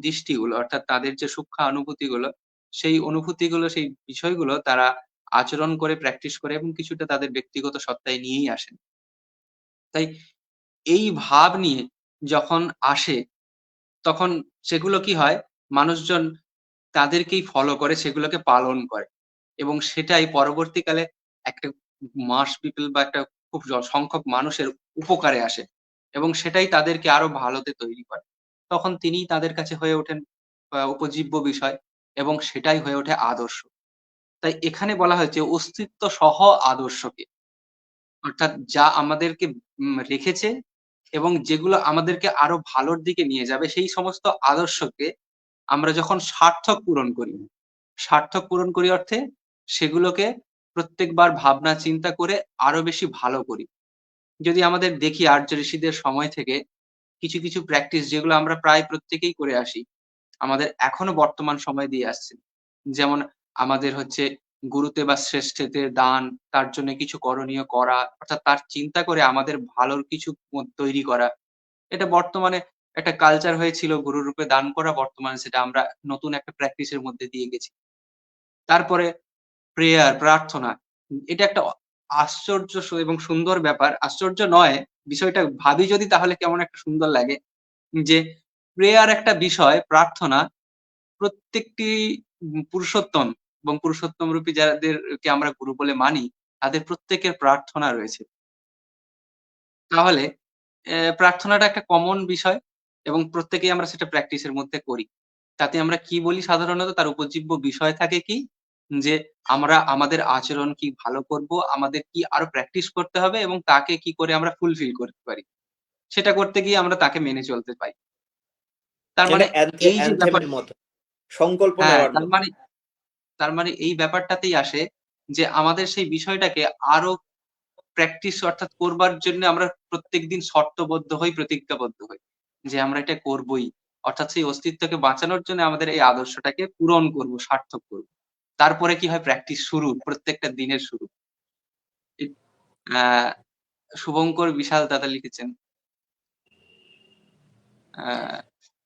দৃষ্টিগুলো অর্থাৎ তাদের যে সূক্ষ্ম অনুভূতিগুলো, সেই অনুভূতিগুলো, সেই বিষয়গুলো তারা আচরণ করে, প্র্যাকটিস করে এবং কিছুটা তাদের ব্যক্তিগত সত্তায় নিয়েই আসেন। তাই এই ভাব নিয়ে যখন আসে, তখন সেগুলো কি হয়? মানুষজন তাদেরকেই ফলো করে, সেগুলোকে পালন করে। এবং সেটাই পরবর্তীকালে একটা মাস পিপল বা একটা খুব সংখ্যক মানুষের উপকারে আসে। এবং সেটাই তাদেরকে আরো ভালোতে তৈরি করে। তখন তিনিই তাদের কাছে হয়ে ওঠেন উপজীব্য বিষয় এবং সেটাই হয়ে ওঠে আদর্শ। তাই এখানে বলা হয়েছে অস্তিত্ব সহ আদর্শকে। অর্থাৎ যা আমাদেরকে রেখেছে এবং যেগুলো আমাদেরকে আরো ভালোর দিকে নিয়ে যাবে সেই সমস্ত আদর্শকে আমরা যখন সার্থক পূরণ করি অর্থে সেগুলোকে প্রত্যেকবার ভাবনা চিন্তা করে আরো বেশি ভালো করি। যদি আমাদের দেখি আর্য ঋষিদের সময় থেকে কিছু প্র্যাকটিস যেগুলো আমরা প্রায় প্রত্যেকেই করে আসি। আমাদের এখনো বর্তমান সময়ে দিয়ে আসছে। যেমন আমাদের হচ্ছে গুরুতে বা শ্রেষ্ঠতে দান, তার জন্য কিছু করণীয় করা, অর্থাৎ তার চিন্তা করে আমাদের ভালোর কিছু তৈরি করা। এটা বর্তমানে একটা কালচার হয়েছিল গুরুর রূপে দান করা, বর্তমানে সেটা আমরা নতুন একটা প্র্যাকটিস এর মধ্যে দিয়ে গেছি। তারপরে প্রার্থনা। এটা একটা আশ্চর্য এবং সুন্দর ব্যাপার। আশ্চর্য নয়, বিষয়টা ভাবি যদি তাহলে কেমন একটা সুন্দর লাগে যে একটা বিষয়, প্রার্থনা প্রত্যেকটি পুরুষোত্তম এবং পুরুষোত্তম রূপী যাদেরকে আমরা গুরু বলে মানি, তাদের প্রত্যেকের প্রার্থনা রয়েছে। তাহলে প্রার্থনাটা একটা কমন বিষয় এবং প্রত্যেকেই আমরা সেটা প্র্যাকটিসের মধ্যে করি। তাতে আমরা কি বলি সাধারণত? তার উপজীব্য বিষয় থাকে কি? যে আমরা আমাদের আচরণ কি ভালো করব, আমাদের কি আরো প্র্যাকটিস করতে হবে এবং তাকে কি করে আমরা ফুলফিল করতে পারি। সেটা করতে গিয়ে আমরা তাকে মেনে চলতে পাই। তার এটা মানে এই যে ব্যাপার, অ্যানথেমের মতো, সংকল্প হ্যাঁ, নেওয়ার মতো। তার মানে এই ব্যাপারটাতেই আসে যে আমাদের সেই বিষয়টাকে আরো প্র্যাকটিস অর্থাৎ করবার জন্য আমরা প্রত্যেকদিন শর্তবদ্ধ হই, প্রতিজ্ঞাবদ্ধ হই। যে আমরা এটা করবই। অর্থাৎ সেই অস্তিত্বকে বাঁচানোর জন্য আমাদের এই আদর্শটাকে পূরণ করব, সার্থক করব। তারপরে কি হয়? প্র্যাকটিস শুরু, প্রত্যেকটা দিনের শুরু। এ আ শুভঙ্কর বিশাল দাদা লিখেছেন। আ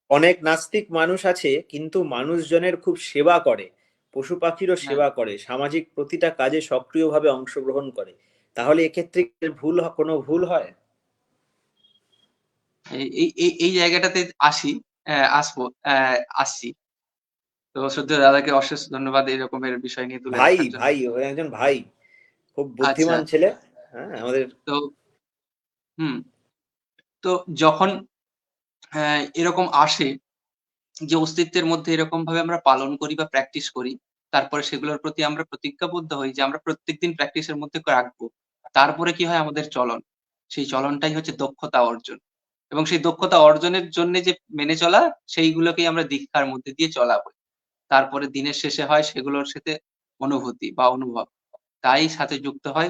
অনেক নাস্তিক মানুষ আছে কিন্তু মানুষজনের খুব সেবা করে, পশু পাখিরও হ্যাঁ, সেবা করে, সামাজিক প্রতিটা কাজে সক্রিয়ভাবে অংশগ্রহণ করে। তাহলে এক্ষেত্রে কি কোনো ভুল হয়? এই জায়গাটাতে আসবো, আসছি। তো শ্রদ্ধেয় দাদাকে অশেষ ধন্যবাদ এই রকমের বিষয় নিয়ে তুলে ভাই ধরার জন্য। ভাই ও একজন ভাই, খুব আচ্ছা, বুদ্ধিমান ছেলে। হ্যাঁ, আমাদের। তো হুম, তো যখন এরকম আসে যে অস্তিত্বের মধ্যে এরকম ভাবে আমরা পালন করি বা প্র্যাকটিস করি, তারপরে সেগুলোর প্রতি আমরা প্রতিজ্ঞাবদ্ধ হই যে আমরা প্রত্যেকদিন প্র্যাকটিসের মধ্যে রাখবো। তারপরে কি হয়? আমাদের চলন। সেই চলনটাই হচ্ছে দক্ষতা অর্জন। এবং সেই দক্ষতা অর্জনের জন্যে যে মেনে চলা, সেইগুলোকেই আমরা দীক্ষার মধ্যে দিয়ে চলা বলি। তারপরে দিনের শেষে হয় সেগুলোর সাথে অনুভূতি বা অনুভব। তাই সাথে যুক্ত হয়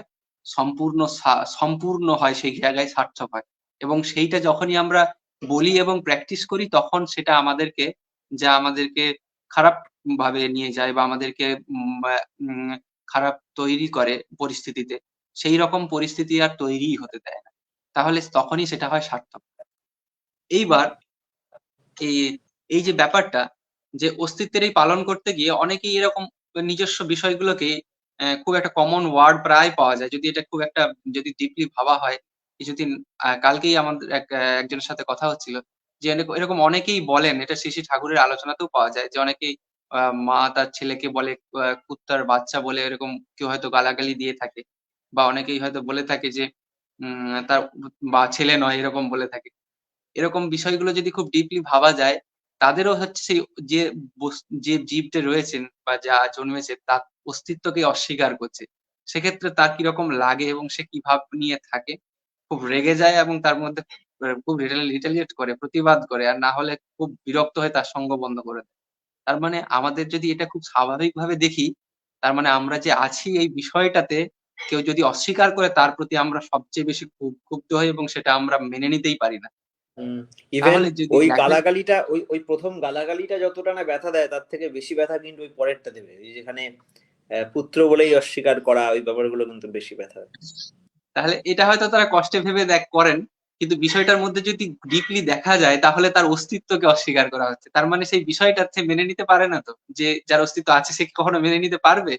সম্পূর্ণ হয়, সেই জায়গায় সার্থক হয়। এবং সেইটা যখনই আমরা বলি এবং প্র্যাকটিস করি তখন সেটা আমাদেরকে খারাপ ভাবে নিয়ে যায় বা আমাদেরকে খারাপ তৈরি করে পরিস্থিতিতে, সেইরকম পরিস্থিতি আর তৈরিই হতে দেয় না। তাহলে তখনই সেটা হয় সার্থক। এইবার এই এই যে ব্যাপারটা, যে অস্তিত্বের এই পালন করতে গিয়ে অনেকেই এরকম নিজস্ব বিষয়গুলোকে খুব একটা কমন ওয়ার্ড প্রায় পাওয়া যায়। যদি এটা খুব একটা যদি ডিপলি ভাবা হয়, কিছুদিন কালকেই আমাদের একজনের সাথে কথা হচ্ছিল। যে এরকম অনেকেই বলেন, এটা শ্রী, শ্রী ঠাকুরের আলোচনাতেও পাওয়া যায় যে অনেকেই মা তার ছেলেকে বলে কুত্তার বাচ্চা বলে এরকম কেউ হয়তো গালাগালি দিয়ে থাকে। বা অনেকেই হয়তো বলে থাকে যে তার বা ছেলে নয় এরকম বলে থাকে। এরকম বিষয়গুলো যদি খুব ডিপলি ভাবা যায়, তাদেরও হচ্ছে সেই যে যে জীবটা রয়েছেন বা যা জন্মেছে তার অস্তিত্বকে অস্বীকার করছে। সেক্ষেত্রে তার কিরকম লাগে এবং সে কি ভাব নিয়ে থাকে? খুব রেগে যায় এবং তার মধ্যে খুব রিটালিয়েট করে, প্রতিবাদ করে। আর না হলে খুব বিরক্ত হয়ে তার সঙ্গ বন্ধ করে দেয়। তার মানে আমাদের যদি এটা খুব স্বাভাবিকভাবে দেখি, তার মানে আমরা যে আছি এই বিষয়টাতে কেউ যদি অস্বীকার করে তার প্রতি আমরা সবচেয়ে বেশি ক্ষুব্ধ হই এবং সেটা আমরা মেনে নিতেই পারি না। ইভেন তাহলে যদি ওই দেখেন গালাগালিটা ওই প্রথম গালাগালিটা যতটা না ব্যথা দেয় তার থেকে বেশি ব্যথা কিন্তু ওই পরেরটা দেবে, ওই যেখানে পুত্র বলেই অস্বীকার করা, ওই ব্যাপারগুলো কিন্তু বেশি ব্যথা দেয়। তাহলে এটা হয়তো তারা কষ্টে ভেবে করেন। কিন্তু বিষয়টার মধ্যে যদি ডিপলি দেখা যায় তাহলে তার অস্তিত্বকে অস্বীকার করা হচ্ছে। তার মানে সেই বিষয়টা সে মেনে নিতে পারে না তো। যে যার অস্তিত্ব আছে সে কি কখনো মেনে নিতে পারবে?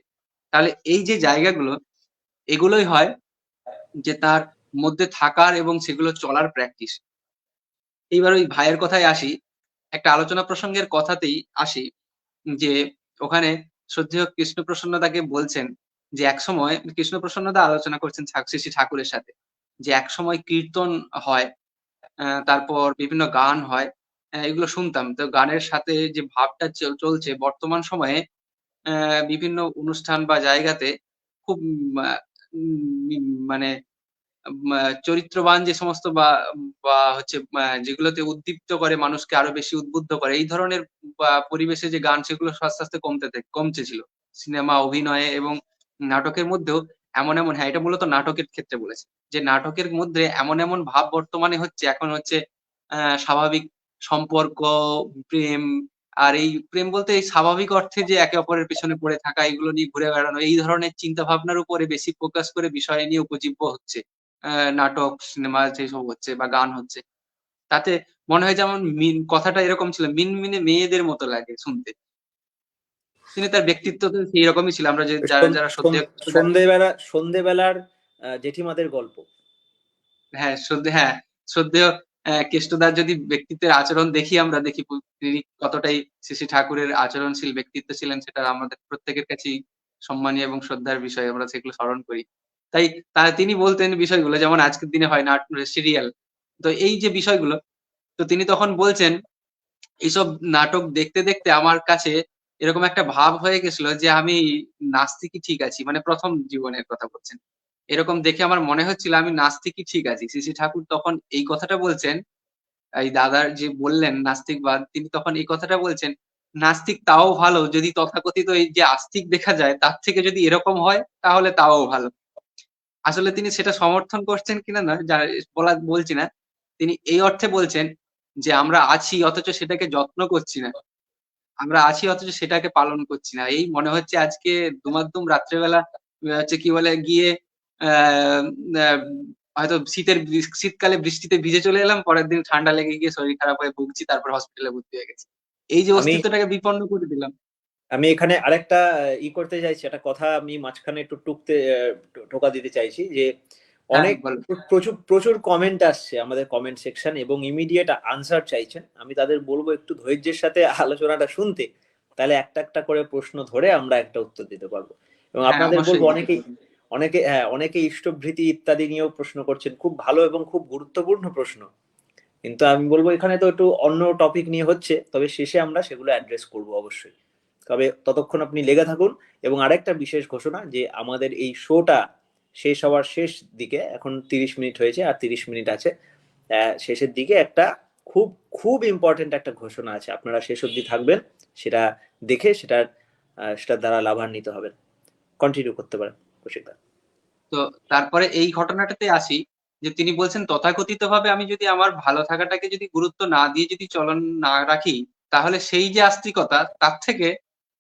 তাহলে এই যে জায়গাগুলো এগুলোই হয় যে তার মধ্যে থাকার এবং সেগুলো চলার প্র্যাকটিস। এইবার ওই ভাইয়ের কথায় আসি। একটা আলোচনা প্রসঙ্গের কথাতেই আসি যে ওখানে শ্রদ্ধেয় কৃষ্ণপ্রসন্ন দাকে বলছেন যে একসময় কৃষ্ণপ্রসন্ন দা আলোচনা করছেন শ্রী শ্রী ঠাকুরের সাথে। যে একসময় কীর্তন হয়, তারপর বিভিন্ন গান হয়। এগুলো শুনতাম। তো গানের সাথে যে ভাবটা চলছে বর্তমান সময়ে বিভিন্ন অনুষ্ঠান বা জায়গাতে খুব আ মানে চরিত্রবান যে সমস্ত বা হচ্ছে যেগুলোতে উদ্দীপ্ত করে মানুষকে আরো বেশি উদ্বুদ্ধ করে, এই ধরনের পরিবেশে যে গান সেগুলো আস্তে, আস্তে কমতে ছিল। সিনেমা, অভিনয়ে এবং নাটকের মধ্যেও এমন হ্যাঁ, এটা মূলত নাটকের ক্ষেত্রে বলেছি। যে নাটকের মধ্যে এমন ভাব বর্তমানে হচ্ছে এখন হচ্ছে স্বাভাবিক সম্পর্ক, প্রেম আর এই প্রেম বলতে এই স্বাভাবিক অর্থে যে একে অপরের পেছনে পড়ে থাকা, এগুলো নিয়ে ঘুরে বেড়ানো, এই ধরনের চিন্তা ভাবনার উপরে বেশি ফোকাস করে বিষয় নিয়ে উপজীব্য হচ্ছে। নাটক, সিনেমা যেসব হচ্ছে বা গান হচ্ছে। তাতে মনে হয় যেমন কথাটা এরকম ছিল, মিনমিনে মেয়েদের মতো লাগে শুনতে। তিনি তার ব্যক্তিত্ব তো সেইরকমই ছিল। আমরা যে যারা শ্রদ্ধেয় সন্ধেবেলার জেঠিমাদের গল্প। হ্যাঁ, শ্রদ্ধেয় কেষ্টদার যদি ব্যক্তিত্বের আচরণ দেখি আমরা দেখি তিনি কতটাই শ্রী, শ্রী ঠাকুরের আচরণশীল ব্যক্তিত্ব ছিলেন সেটা আমাদের প্রত্যেকের কাছেই সম্মানীয় এবং শ্রদ্ধার বিষয়। আমরা সেগুলো স্মরণ করি। তাই তিনি বলতেন বিষয়গুলো যেমন আজকের দিনে হয় সিরিয়াল। তো এই যে বিষয়গুলো, তো তিনি তখন বলছেন এইসব নাটক দেখতে, দেখতে আমার কাছে এরকম একটা ভাব হয়ে গেছিল যে আমি নাস্তিকই ঠিক আছি। মানে ১ম জীবনের কথা বলছেন। এরকম দেখে আমার মনে হচ্ছিল আমি নাস্তিকই ঠিক আছি। শ্রী, শ্রী ঠাকুর তখন এই কথাটা বলছেন, এই দাদার যে বললেন নাস্তিকবাদ, তিনি তখন এই কথাটা বলছেন, "নাস্তিক তাও ভালো যদি তথাকথিত এই যে আস্তিক দেখা যায় তার থেকে যদি এরকম হয় তাহলে তাও ভালো।" আসলে তিনি সেটা সমর্থন করছেন কিনা না বলছি না। তিনি এই অর্থে বলছেন যে আমরা আছি অথচ সেটাকে যত্ন করছি না। আমরা আছি অথচ সেটাকে পালন করছি না। এই মনে হচ্ছে আজকে দুমাদ্দুম রাত্রেবেলা হচ্ছে কি বলে গিয়ে আ আ হয়তো শীতকালে বৃষ্টিতে ভিজে চলে এলাম। পরের দিন ঠান্ডা লেগে গিয়ে শরীর খারাপ হয়ে ভুগছি। তারপর হসপিটালে ভর্তি হয়ে গেছি। এই যে আমি অস্তিত্বটাকে বিপন্ন করে দিলাম। আমি এখানে আরেকটা করতে চাইছি, একটা কথা আমি মাঝখানে একটু টোকা দিতে চাইছি যে হ্যাঁ, অনেক বলুন। প্রচুর প্রচুর কমেন্ট আসছে আমাদের কমেন্ট সেকশন এবং ইমিডিয়েট আনসার চাইছেন। আমি তাদের বলবো একটু ধৈর্যের সাথে আলোচনাটা শুনতে, তাহলে একটা একটা করে প্রশ্ন ধরে আমরা একটা উত্তর দিতে পারবো। এবং হ্যাঁ, আপনাদের অবশ্যই বলবো দিতে পারবেন। অনেকে ইষ্টভৃতি ইত্যাদি নিয়েও প্রশ্ন করছেন, খুব ভালো এবং খুব গুরুত্বপূর্ণ প্রশ্ন। কিন্তু আমি বলবো এখানে তো একটু অন্য টপিক নিয়ে হচ্ছে, তবে শেষে আমরা সেগুলো অ্যাড্রেস করব অবশ্যই। তবে ততক্ষণ আপনি লেগে থাকুন। এবং আরেকটা বিশেষ ঘোষণা যে আমাদের এই শোটা শেষ হওয়ার শেষ দিকে, এখন 30 মিনিট হয়েছে আর 30 মিনিট আছে। শেষের দিকে একটা খুব খুব ইম্পর্টেন্ট একটা ঘোষণা আছে, আপনারা শেষ অবধি থাকবেন, সেটা দেখে সেটার দ্বারা লাভান্বিত হবেন। কন্টিনিউ করতে পারেন কৌশিক দা। তো তারপরে এই ঘটনাটাতে আসি যে তিনি বলছেন তথাকথিতভাবে আমি যদি আমার ভালো থাকাটাকে যদি গুরুত্ব না দিয়ে যদি চলন না রাখি, তাহলে সেই যে আস্তিকতা তার থেকে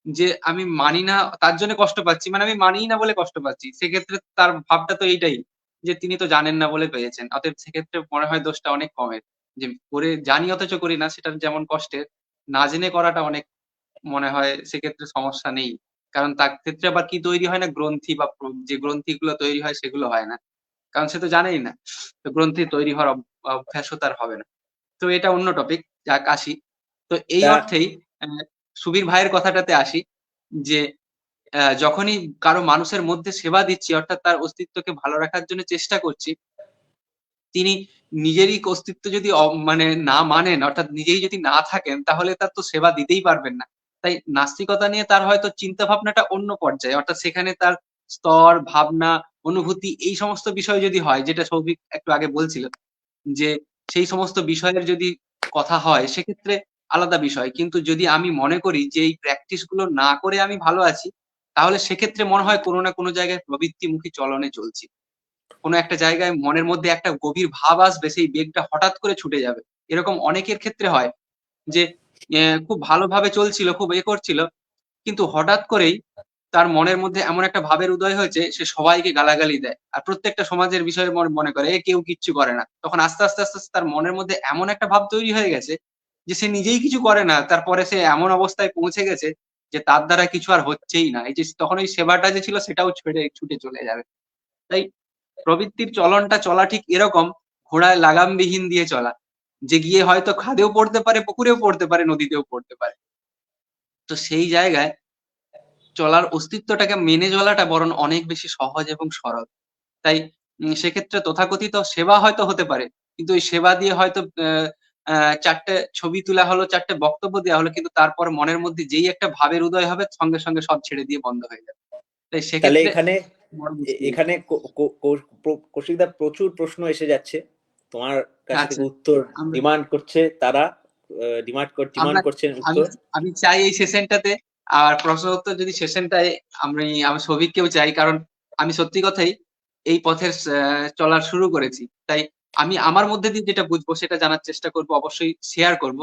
যে আমি মানি না তার জন্য কষ্ট পাচ্ছি। মানে আমি মানিই না বলে কষ্ট পাচ্ছি। সেক্ষেত্রে তার ভাবটা তো এইটাই যে তিনি তো জানেন না বলে পেয়েছেন। অতএব সেক্ষেত্রে মনে হয় দোষটা অনেক কমের। যে জানি অথচ করি না সেটা যেমন কষ্টের, না জেনে করাটা অনেক মনে হয় সেক্ষেত্রে সমস্যা নেই। কারণ তার ক্ষেত্রে আবার কি তৈরি হয় না গ্রন্থি বা যে গ্রন্থিগুলো তৈরি হয় সেগুলো হয় না। কারণ সে তো জানেই না। তো গ্রন্থি তৈরি হওয়ার অভ্যাসও তার হবে না। তো এটা অন্য টপিক। যাক আসি। তো এই তা অর্থেই সুবীর ভাইয়ের কথাটাতে আসি যে যখনই কারো মানুষের মধ্যে সেবা দিচ্ছি অর্থাৎ তার অস্তিত্বকে ভালো রাখার জন্য চেষ্টা করছি, তিনি নিজেরই অস্তিত্ব যদি মানে না মানেন, অর্থাৎ নিজেই যদি না থাকেন, তাহলে তার তো সেবা দিতেই পারবেন না। তাই নাস্তিকতা নিয়ে তার হয়তো চিন্তা ভাবনাটা অন্য পর্যায়ে, অর্থাৎ সেখানে তার স্তর, ভাবনা, অনুভূতি এই সমস্ত বিষয় যদি হয়, যেটা সৌভিক একটু আগে বলছিল, যে সেই সমস্ত বিষয়ের যদি কথা হয় সেক্ষেত্রে আলাদা বিষয়। কিন্তু যদি আমি মনে করি যে এই প্র্যাকটিস গুলো না করে আমি ভালো আছি, তাহলে সেক্ষেত্রে মনে হয় কোনো না কোনো জায়গায় প্রবৃত্তিমুখী চলনে চলছি। কোনো একটা জায়গায় মনের মধ্যে একটা গভীর ভাব আসবে, সেই বেগটা হঠাৎ করে ছুটে যাবে। এরকম অনেকের ক্ষেত্রে হয় যে খুব ভালোভাবে চলছিল, খুব করছিল, কিন্তু হঠাৎ করেই তার মনের মধ্যে এমন একটা ভাবের উদয় হয়েছে, সে সবাইকে গালাগালি দেয়। আর প্রত্যেকটা সমাজের বিষয়ে মনে করে কেউ কিচ্ছু করে না। তখন আস্তে আস্তে তার মনের মধ্যে এমন একটা ভাব তৈরি হয়ে গেছে যে সে নিজেই কিছু করে না। তারপরে সে এমন অবস্থায় পৌঁছে গেছে যে তার দ্বারা কিছু আর হচ্ছেই না। এই যে তখন ওই সেবাটা যে ছিল সেটাও ছুটে চলে যাবে। তাই প্রবৃত্তির চলনটা চলা ঠিক এরকম, ঘোড়ায় লাগামবিহীন দিয়ে চলা। যে গিয়ে হয়তো খাদেও পড়তে পারে, পুকুরেও পড়তে পারে, নদীতেও পড়তে পারে। তো সেই জায়গায় চলার অস্তিত্বটাকে মেনে চলাটা বরং অনেক বেশি সহজ এবং সরল। তাই সেক্ষেত্রে তথাকথিত সেবা হয়তো হতে পারে। কিন্তু ওই সেবা দিয়ে হয়তো ৪ টে ছবি তোলা হলো, ৪ টে বক্তব্য দেয়া হলো। কিন্তু তারপর মনের মধ্যে যেই একটা ভাবের উদয় হবে, সঙ্গে সঙ্গে সব ছেড়ে দিয়ে বন্ধ হয়ে যাবে। তাই তাহলে সেক্ষেত্রে এখানে বড় মুশকিল। এখানে কৌশিকদা প্রচুর প্রশ্ন এসে যাচ্ছে তোমার কাছ থেকে, আচ্ছা, উত্তর আমরা ডিমান্ড করছে তারা, ডিমান্ড আমরা করছেন আমি উত্তর। আমি চাই এই সেশনটাতে আর প্রশ্ন উত্তর যদি সেশনটায় আমি সৌভিককেও চাই, কারণ আমি সত্যি কথাই এই পথের চলার শুরু করেছি। তাই আমি আমার মধ্যে দিয়ে যেটা বুঝবো সেটা জানার চেষ্টা করব, অবশ্যই শেয়ার করব।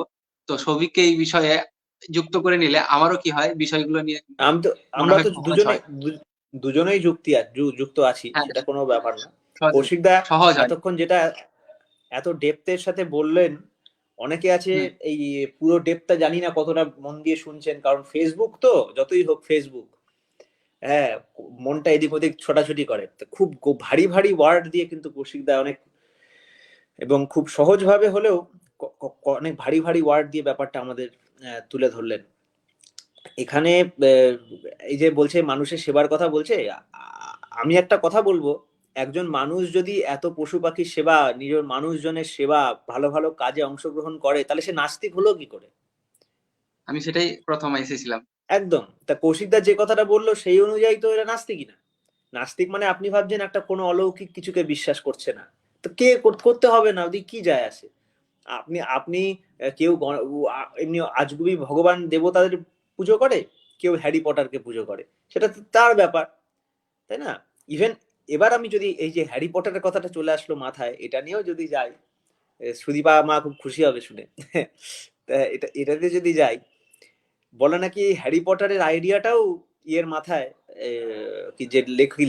তো সৌভিককে এই বিষয়ে যুক্ত করে নিলে আমারও কি হয়, বিষয়গুলো নিয়ে আমি তো মনে আমরা হয় তো সহজ হয়। দুজনেই যুক্ত আছি, হ্যাঁ, সেটা কোনো ব্যাপার না। সহজ কৌশিকদা সহজ হয়। এতক্ষণ যেটা এত ডেপথের সাথে বললেন, অনেকে আছে হুম, এই পুরো ডেপথটা জানি না কতটা মন দিয়ে শুনছেন, কারণ ফেসবুক তো যতই হোক ফেসবুক, হ্যাঁ, মনটা এদিক ওদিক ছোটাছুটি করে, তো খুব ভারী ভারী ওয়ার্ড দিয়ে কিন্তু কৌশিকদা অনেক, এবং খুব সহজভাবে হলেও অনেক ভারী ভারী ওয়ার্ড দিয়ে ব্যাপারটা আমাদের তুলে ধরলেন এখানে। এই যে বলছে মানুষের সেবার কথা বলছে, আমি একটা কথা বলবো, একজন মানুষ যদি এত পশু পাখির সেবা, নিজের মানুষজনের সেবা, ভালো ভালো কাজে অংশগ্রহণ করে, তাহলে সে নাস্তিক হলো কি করে? আমি সেটাই ১ম এসেছিলাম। একদম, তা কৌশিকদা যে কথাটা বললো সেই অনুযায়ী তো এরা নাস্তিকই না। নাস্তিক মানে আপনি ভাবছেন একটা কোনো অলৌকিক কিছুকে বিশ্বাস করছে না, তো কে করতে হবে না, ওদিকে কি যায় আসে? আপনি আপনি কেউ এমনি আজগুবি ভগবান দেবতাদের পুজো করে, কেউ হ্যারি পটারকে পুজো করে, সেটা তো তার ব্যাপার, তাই না? ইভেন এবার আমি যদি এই যে হ্যারি পটারের কথাটা চলে আসলো মাথায়, এটা নিয়েও যদি যাই, সুদীপা মা খুব খুশি হবে শুনে। তা এটাতে যদি যাই, বলে নাকি হ্যারি পটারের আইডিয়াটাও ইয়ের মাথায়, কি যে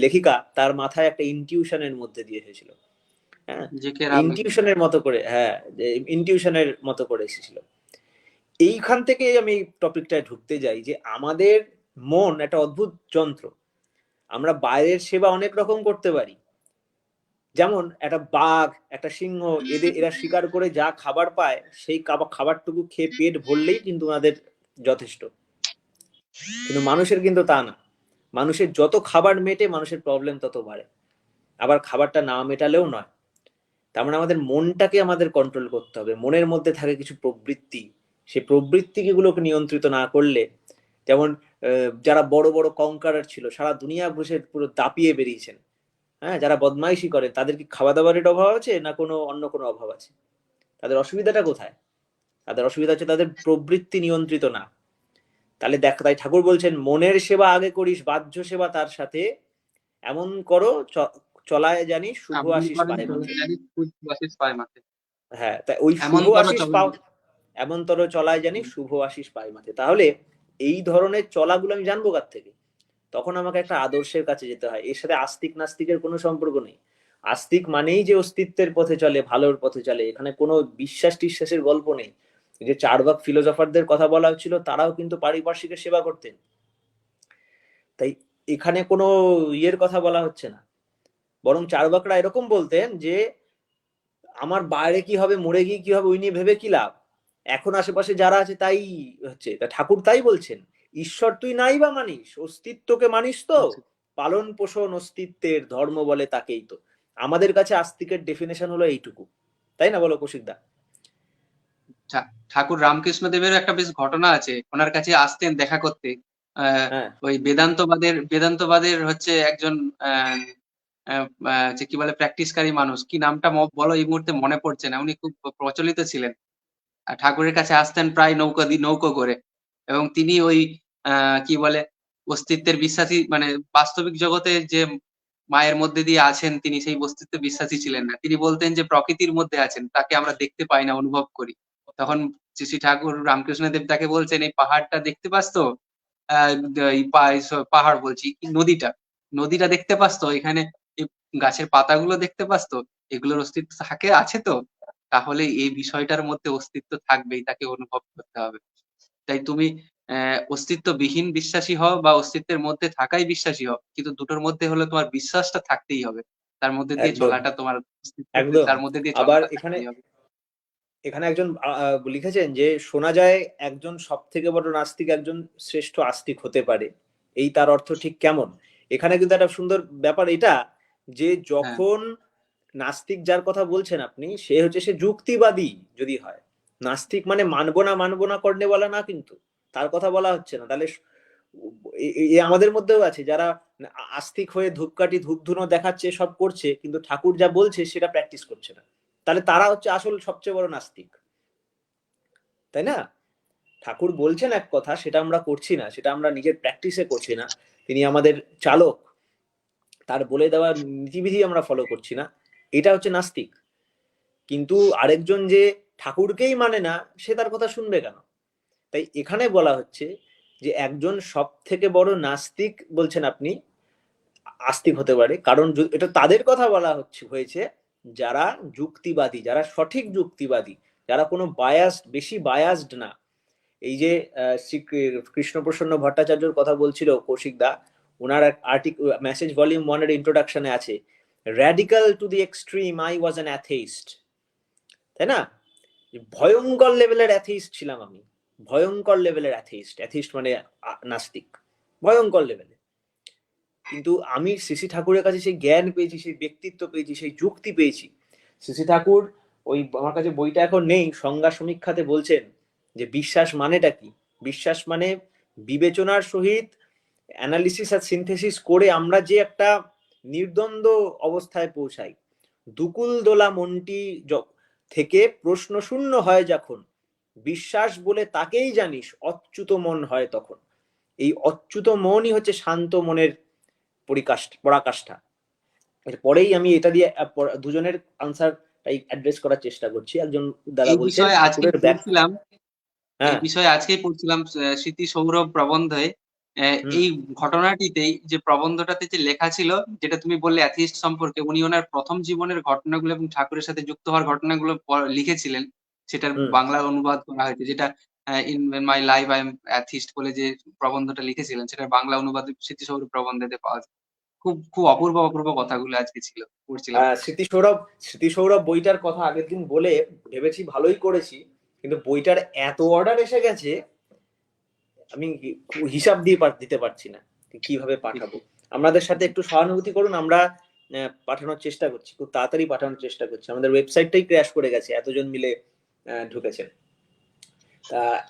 লেখিকা, তার মাথায় একটা ইনটিউশনের মধ্যে দিয়ে এসেছিল। হ্যাঁ, জে.কে. রাউলিং। ইনটিউশনের মতো করে, হ্যাঁ, যে ইনটিউশনের মতো করে এসেছিল। এইখান থেকে আমি টপিকটায় ঢুকতে যাই যে আমাদের মন একটা অদ্ভুত যন্ত্র। আমরা বাইরের সেবা অনেক রকম করতে পারি, যেমন একটা বাঘ, একটা সিংহ, এরা শিকার করে যা খাবার পায় সেই খাবারটুকু খেয়ে পেট ভরলেই কিন্তু ওনাদের যথেষ্ট। কিন্তু মানুষের কিন্তু তা না, মানুষের যত খাবার মেটে মানুষের প্রবলেম তত বাড়ে, আবার খাবারটা না মেটালেও নয়। তার মানে আমাদের মনটাকে আমাদের কন্ট্রোল করতে হবে, মনের মধ্যে থাকে কিছু প্রবৃত্তি, সেই প্রবৃত্তিগুলোকে নিয়ন্ত্রিত না করলে, যেমন যারা বড় বড় কঙ্কারার ছিল, সারা দুনিয়া বসে পুরো দাপিয়ে বেরিয়েছেন, হ্যাঁ, যারা বদমাইশি করে তাদের কি খাওয়া দাওয়ারের অভাব আছে না কোনো অন্য কোনো অভাব আছে? তাদের অসুবিধাটা কোথায়? তাদের অসুবিধা হচ্ছে তাদের প্রবৃত্তি নিয়ন্ত্রিত না। তাহলে দেখ, তাই ঠাকুর বলছেন মনের সেবা আগে করিস, বাহ্য সেবা তার সাথে, এমন করো চলায় জানি শুভ এমন আশিস করেন পায় চলে মাথে। জানি বাসিস পায় মাথে। হ্যাঁ, তাই ওই এমন শুভ করো আশিস চলে। পাও, এমন তর চলায় জানি শুভ আশিস পাই মাথে। তাহলে এই ধরনের চলাগুলো আমি জানবো কার থেকে? তখন আমাকে একটা আদর্শের কাছে যেতে হয়, এর সাথে আস্তিক নাস্তিকের কোনো সম্পর্ক নেই। আস্তিক মানেই যে অস্তিত্বের পথে চলে, ভালোর পথে চলে, এখানে কোনো বিশ্বাস টিশ্বাসের গল্প নেই। যে চারবাক ফিলোজফারদের কথা বলা হচ্ছিল, তারাও কিন্তু পারিপার্শ্বিকের সেবা করতেন। তাই এখানে কোনো ইয়ের কথা বলা হচ্ছে না, বরং চারবাকরা এরকম বলতেন যে আমার বাইরে কি হবে, মরে গিয়ে কি হবে, ওই নিয়ে ভেবে কি লাভ, এখন আশেপাশে যারা আছে তাই হচ্ছে। তা ঠাকুর তাই বলছেন, ঈশ্বর তুই নাই বা মানিস, অস্তিত্বকে মানিস তো, আচ্ছা। পালন পোষণ অস্তিত্বের ধর্ম বলে তাকেই তো। আমাদের কাছে আস্তিকের ডেফিনেশন হলো এইটুকু, তাই না? বলো কৌশিকদা। ঠাকুর রামকৃষ্ণ দেবের একটা বেশ ঘটনা আছে, ওনার কাছে আসতেন দেখা করতে হ্যাঁ, ওই বেদান্তবাদের হচ্ছে একজন যে কি বলে প্র্যাকটিসকারী মানুষ, কি নামটা বলো এই মুহূর্তে মনে পড়ছে না, উনি খুব প্রচলিত ছিলেন। ঠাকুরের কাছে আসতেন প্রায় নৌকো করে, এবং তিনি ওই কি বলে অস্তিত্বের বিশ্বাসী, মানে বাস্তবিক জগতে যে মায়ের মধ্যে দিয়ে আছেন তিনি সেই অস্তিত্বে বিশ্বাসী ছিলেন না। তিনি বলতেন যে প্রকৃতির মধ্যে আছেন, তাকে আমরা দেখতে পাই না, অনুভব করি। তখন শ্রী ঠাকুর রামকৃষ্ণ দেব তাকে বলছেন, এই পাহাড়টা দেখতে পাস তো? এই পাহাড় বলছি, নদীটা দেখতে পাস তো? এখানে এই গাছের পাতাগুলো দেখতে পাস তো? এগুলোর অস্তিত্ব আছে তো? তাহলে এই বিষয়টার মধ্যে অস্তিত্ব থাকবেই, তাকে অনুভব করতে হবে। তাই তুমি অস্তিত্ববিহীন বিশ্বাসী হও বা অস্তিত্বের মধ্যে থাকাই বিশ্বাসী হও, কিন্তু দুটোর মধ্যে হলে তোমার বিশ্বাসটা থাকতেই হবে, তার মধ্যে দিয়ে একদম চলাটা তোমার একদম। তার মধ্যে দিয়ে আবার চলাটা এখানে থাকতেই হবে। এখানে একজন লিখেছেন যে শোনা যায় একজন সব থেকে বড় নাস্তিক একজন শ্রেষ্ঠ আস্তিক হতে পারে, এই তার অর্থ ঠিক কেমন? এখানে কিন্তু একটা সুন্দর ব্যাপার এটা, যে হ্যাঁ, যখন নাস্তিক যার কথা বলছেন আপনি, সে হচ্ছে সে যুক্তিবাদী যদি হয়। নাস্তিক মানে মানবো না করনে বলা না, কিন্তু তার কথা বলা হচ্ছে না। তাহলে আমাদের মধ্যেও আছে যারা আস্তিক হয়ে ধূপকাঠি ধূপধুনো দেখাচ্ছে, সব করছে, কিন্তু ঠাকুর যা বলছে সেটা প্র্যাকটিস করছে না। তাহলে তারা হচ্ছে আসল সবচেয়ে বড় নাস্তিক, তাই না? ঠাকুর বলছেন এক কথা, সেটা আমরা করছি না, সেটা আমরা নিজের প্র্যাকটিসে করছি না, তিনি আমাদের চালক, তার বলে দেওয়া নীতিবিধি আমরা ফলো করছি না, এটা হচ্ছে নাস্তিক। কিন্তু আরেকজন যে ঠাকুরকেই মানে না, সে তার কথা শুনবে কেন? তাই এখানে বলা হচ্ছে যে একজন সব থেকে বড় নাস্তিক বলছেন আপনি আস্তিক হতে পারে, কারণ এটা তাদের কথা বলা হয়েছে যারা যুক্তিবাদী, যারা সঠিক যুক্তিবাদী, যারা কোনো বেশি বায়াসড না। এই যে শ্রী কৃষ্ণপ্রসন্ন ভট্টাচার্যর কথা বলছিল কৌশিক দা, ওনার মেসেজ ভলিউম 1 এর ইন্ট্রোডাকশনে আছে, radical to the extreme I was an atheist, তাই না? ভয়ঙ্কর লেভেলের অ্যাথেইস্ট ছিলাম আমি, ভয়ঙ্কর লেভেলের অ্যাথেইস্ট মানে নাস্তিক, ভয়ঙ্কর লেভেলে। কিন্তু আমি শ্রী ঠাকুরের কাছে সেই জ্ঞান পেয়েছি, সেই ব্যক্তিত্ব পেয়েছি, সেই যুক্তি পেয়েছি। শ্রী ঠাকুর, ওই আমার কাছে বইটা এখন নেই, সংজ্ঞা সমীক্ষাতে বলছেন যে বিশ্বাস মানেটা কি। বিশ্বাস মানে বিবেচনার সহিত অ্যানালিসিস আর সিনথেসিস করে আমরা যে একটা নির্দ্বন্দ্ব অবস্থায় পৌঁছাই, দুকুল দোলা মনটি থেকে প্রশ্ন শূন্য হয় যখন, বিশ্বাস বলে তাকেই জানিস অচ্যুত মন হয় তখন। এই অচ্যুত মনই হচ্ছে শান্ত মনের পরাকাষ্ঠা। এরপরেই আমি এটা দিয়ে দুজনের আনসারটাই অ্যাড্রেস করার চেষ্টা করছি। একজন দাদা এই বলছেন বিষয়ে আজকে ঠাকুরের পড়ছিলাম এই হ্যাঁ, বিষয়ে আজকেই পড়ছিলাম স্মৃতি সৌরভ প্রবন্ধে। হুম, এই ঘটনাটিতেই যে প্রবন্ধটাতে যে লেখা ছিল, যেটা তুমি বললে অ্যাথিস্ট সম্পর্কে, উনি ওনার প্রথম জীবনের ঘটনাগুলো এবং ঠাকুরের সাথে যুক্ত হওয়ার ঘটনাগুলো লিখেছিলেন। সেটার হুম। বাংলা অনুবাদ করা হয়েছে, যেটা in my life I am atheist বলে যে প্রবন্ধটা লিখেছিলেন, সেটার বাংলা অনুবাদ স্মৃতি সৌরভ প্রবন্ধেতে পাওয়া যায়। খুব খুব অপূর্ব অপূর্ব কথাগুলো আজকে ছিল, পড়ছিলাম। স্মৃতি সৌরভ বইটার কথা আগের দিন বলে ভেবেছি ভালোই করেছি, কিন্তু বইটার এত অর্ডার এসে গেছে, আমি হিসাব দিয়ে দিতে পারছি না কিভাবে ঠিক পাঠাবো। ঠিক। আমাদের সাথে একটু সহানুভূতি করুন, আমরা পাঠানোর চেষ্টা করছি, খুব তাড়াতাড়ি পাঠানোর চেষ্টা করছি। আমাদের ওয়েবসাইটটাই ক্র্যাশ করে গেছে, এতজন মিলে ঢুকেছেন।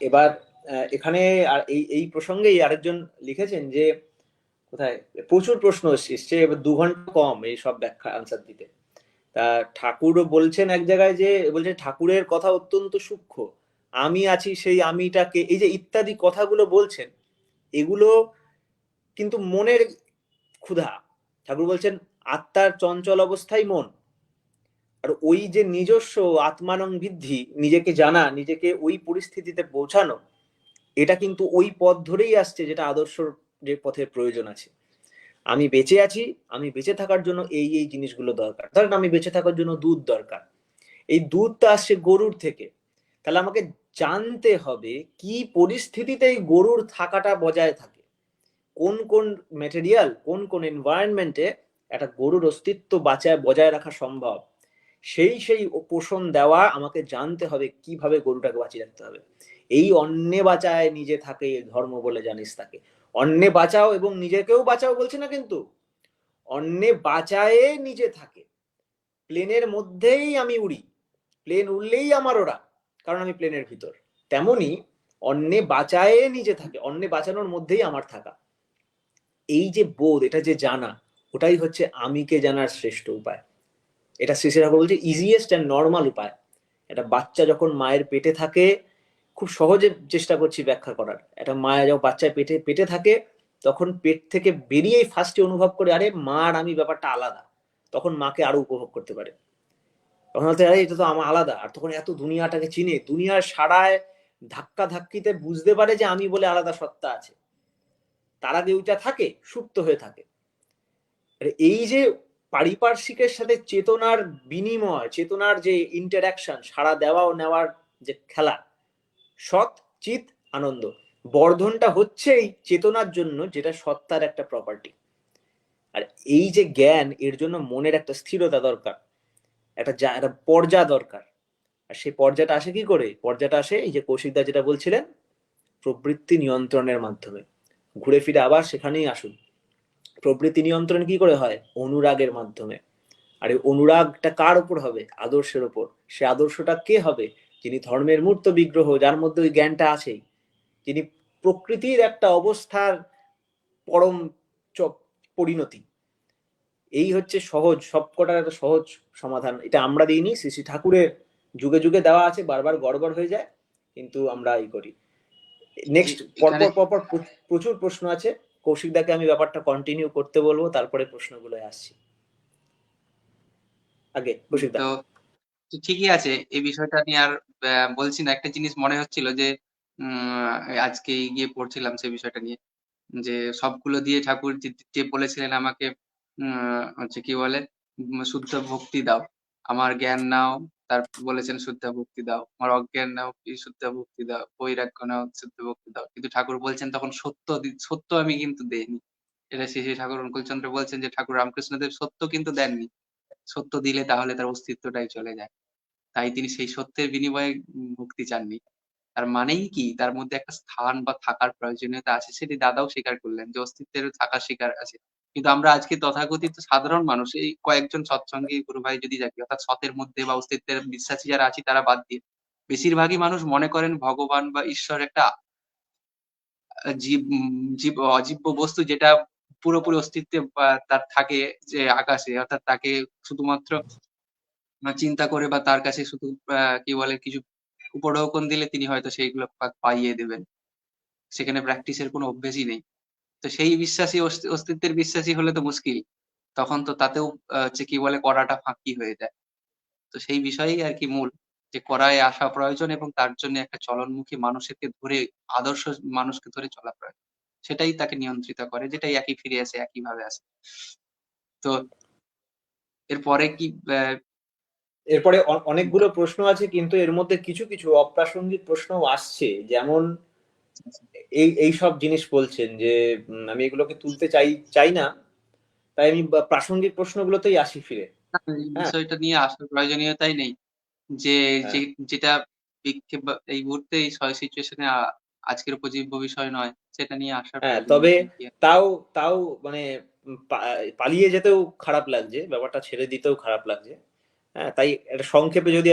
এবার এখানে আর এই এই প্রসঙ্গেই আরেকজন লিখেছেন যে কোথায় প্রচুর প্রশ্ন এসছে, এবার 2 ঘন্টা কম এই সব ব্যাখ্যা আনসার দিতে। তা ঠাকুরও বলছেন এক জায়গায়, যে বলছে ঠাকুরের কথা অত্যন্ত সূক্ষ্ম, আমি আছি সেই আমিটাকে, এই যে ইত্যাদি কথাগুলো বলছেন, এগুলো কিন্তু মনের ক্ষুধা। ঠাকুর বলছেন আত্মার চঞ্চল অবস্থায় মন, আর ওই যে নিজস্ব আত্মানং বৃদ্ধি, নিজেকে জানা, নিজেকে ওই পরিস্থিতিতে পৌঁছানো, এটা কিন্তু ওই পথ ধরেই আসছে, যেটা আদর্শ যে পথের প্রয়োজন আছে। আমি বেঁচে আছি, আমি বেঁচে থাকার জন্য এই এই জিনিসগুলো দরকার। ধরেন আমি বেঁচে থাকার জন্য দুধ দরকার, এই দুধটা আসছে গরুর থেকে, তাহলে আমাকে জানতে হবে কি পরিস্থিতিতে এই গরুর থাকাটা বজায় থাকে, কোন কোন ম্যাটেরিয়াল, কোন কোন এনভায়রনমেন্টে একটা গরুর অস্তিত্ব বজায় রাখা সম্ভব, সেই সেই পোষণ দেওয়া আমাকে জানতে হবে, কিভাবে গরুটাকে বাঁচিয়ে রাখতে হবে। এই অন্নে বাঁচায় নিজে থাকে ধর্ম বলে জানিস তাকে। অন্নে বাঁচাও এবং নিজেকেও বাঁচাও বলছে না, কিন্তু অন্নে বাঁচায়ে নিজে থাকে। প্লেনের মধ্যেই আমি উড়ি, প্লেন উড়লেই আমার ওরা, কারণ আমি প্লেনের ভিতর। তেমনি অন্যে বাঁচায় নিজে থাকে, অন্যে বাঁচানোর মধ্যেই আমার থাকা। এই যে বোধ, এটা যে জানা, ওটাই হচ্ছে আমিকে জানার শ্রেষ্ঠ উপায়। এটা শ্রী শ্রী ঠাকুর বলছে ইজিয়েস্ট অ্যান্ড নর্মাল উপায়। একটা বাচ্চা যখন মায়ের পেটে থাকে, খুব সহজে চেষ্টা করছি ব্যাখ্যা করার, একটা মায়া যখন বাচ্চায় পেটে পেটে থাকে, তখন পেট থেকে বেরিয়েই ফার্স্টে অনুভব করে আরে মা আর আমি ব্যাপারটা আলাদা, তখন মাকে আরো উপভোগ করতে পারে। তখন বলতে আরে এটা তো আমার আলাদা, আর তখন এত দুনিয়াটাকে চিনে, দুনিয়ার সারায় ধাক্কা ধাক্কিতে বুঝতে পারে যে আমি বলে আলাদা সত্তা আছে। তার আগে ওইটা থাকে, সুপ্ত হয়ে থাকে। এই যে পারিপার্শ্বিকের সাথে চেতনার বিনিময়, চেতনার যে ইন্টারাকশন, সাড়া দেওয়া ও নেওয়ার যে খেলা, সৎ চিত আনন্দ, বর্ধনটা হচ্ছে এই চেতনার জন্য, যেটা সত্তার একটা প্রপার্টি। আর এই যে জ্ঞান, এর জন্য মনের একটা স্থিরতা দরকার, একটা পর্যা দরকার। আর সেই পর্যাটা আসে কি করে? পর্যাটা আসে এই যে কৌশিকদা যেটা বলছিলেন, প্রবৃত্তি নিয়ন্ত্রণের মাধ্যমে। ঘুরে ফিরে আবার সেখানেই আসুন, প্রবৃত্তি নিয়ন্ত্রণ কি করে হয়? অনুরাগের মাধ্যমে। আর এই অনুরাগটা কার উপর হবে? আদর্শের উপর। সে আদর্শটা কে হবে? যিনি ধর্মের মূর্ত বিগ্রহ, যার মধ্যে ওই জ্ঞানটা আছেই, যিনি প্রকৃতির একটা অবস্থার পরম পরিণতি। এই হচ্ছে সহজ, সবকটার একটা সহজ সমাধান। এটা আমরা দিইনি, শ্রী শ্রী ঠাকুরের যুগে যুগে দেওয়া আছে, বারবার গড়বড় হয়ে যায়, কিন্তু আমরা এই করি। নেক্সট এখানে পরপর পরপর প্রচুর প্রশ্ন আছে, কৌশিকদাকে আমি ব্যাপারটা কন্টিনিউ করতে বলবো, তারপরে প্রশ্নগুলো আসছি। আগে কৌশিকদা। তো ঠিকই আছে, এই বিষয়টা নিয়ে আর বলছি না। একটা জিনিস মনে হচ্ছিল যে আজকে গিয়ে পড়ছিলাম সেই বিষয়টা নিয়ে, যে সবগুলো দিয়ে ঠাকুর যে বলেছিলেন আমাকে হচ্ছে কি বলে, শুদ্ধ ভক্তি দাও, আমার জ্ঞান নাও, তারপর বলেছেন শুদ্ধ ভক্তি দাও, আমার অজ্ঞান নাও কি শুদ্ধ ভক্তি দাও, বৈরাগ্য নাও শুদ্ধ ভক্তি দাও। কিন্তু ঠাকুর বলছেন তখন সত্য আমি কিন্তু দেইনি। এটা শ্রী শ্রী ঠাকুর অনুকূলচন্দ্র বলছেন যে ঠাকুর রামকৃষ্ণদেব সত্য কিন্তু দেননি। সত্য দিলে তাহলে তার অস্তিত্বটাই চলে যায়। তাই তিনি সেই সত্যের বিনিময়ে মুক্তি চাননি। তার মানেই কি, তার মধ্যে একটা স্থান বা থাকার প্রয়োজনীয়তা আছে, সেটি দাদাও স্বীকার করলেন যে অস্তিত্বের থাকার স্বীকার আছে। কিন্তু আমরা আজকে তথাকথিত সাধারণ মানুষ, এই কয়েকজন সৎসঙ্গী গুরু ভাই যদি দেখি, অর্থাৎ সতের মধ্যে বা অস্তিত্বের বিশ্বাসী যারা আছি তারা বাদ দিয়ে বেশিরভাগই মানুষ মনে করেন ভগবান বা ঈশ্বর একটা জীব জীব অজীব্য বস্তু, যেটা পুরোপুরি অস্তিত্বে তার থাকে যে আকাশে, অর্থাৎ তাকে শুধুমাত্র চিন্তা করে বা তার কাছে শুধু কি বলে কিছু উপঢৌকন দিলে তিনি হয়তো সেইগুলো পাইয়ে দেবেন। সেখানে প্র্যাকটিসের কোনো অভ্যেসই নেই। তো সেই বিশ্বাসী অস্তিত্বের বিশ্বাসী হলে তো মুশকিল। তখন তো তাতেও হচ্ছে কি বলে করাটা ফাঁকি হয়ে যায়। তো সেই বিষয়েই আরকি মূল, যে করায় আসা প্রয়োজন এবং তার জন্য একটা চলনমুখী মানুষকে ধরে, আদর্শ মানুষকে ধরে চলা প্রয়োজন। সেটাই তাকে নিয়ন্ত্রিত করে, যেটাই একই ফিরে আসে, একইভাবে আসে। তো এরপরে কি এরপরে অনেকগুলো প্রশ্ন আছে, কিন্তু এর মধ্যে কিছু কিছু অপ্রাসঙ্গিক প্রশ্নও আসছে, যেমন এই সব জিনিস বলছেন যে আমি এগুলোকে তুলতে চাই চাই না, তাই আমি প্রাসঙ্গিক প্রশ্নগুলোতেই আসি ফিরে। এই হ্যাঁ, বিষয়টা নিয়ে আসার প্রয়োজনীয়তাই নেই। যে যে হ্যাঁ, যেটা বিক্ষেপ বা এই মুহূর্তে এই সিচুয়েশনে আজকের উপজীব্য বিষয় নয়, সেটা নিয়ে আসার হ্যাঁ, তবে প্রয়োজনীয়তা কি? তাও তাও মানে পালিয়ে যেতেও খারাপ লাগছে, ব্যাপারটা ছেড়ে দিতেও খারাপ লাগছে। হ্যাঁ, তাই একটা সংক্ষেপে যদি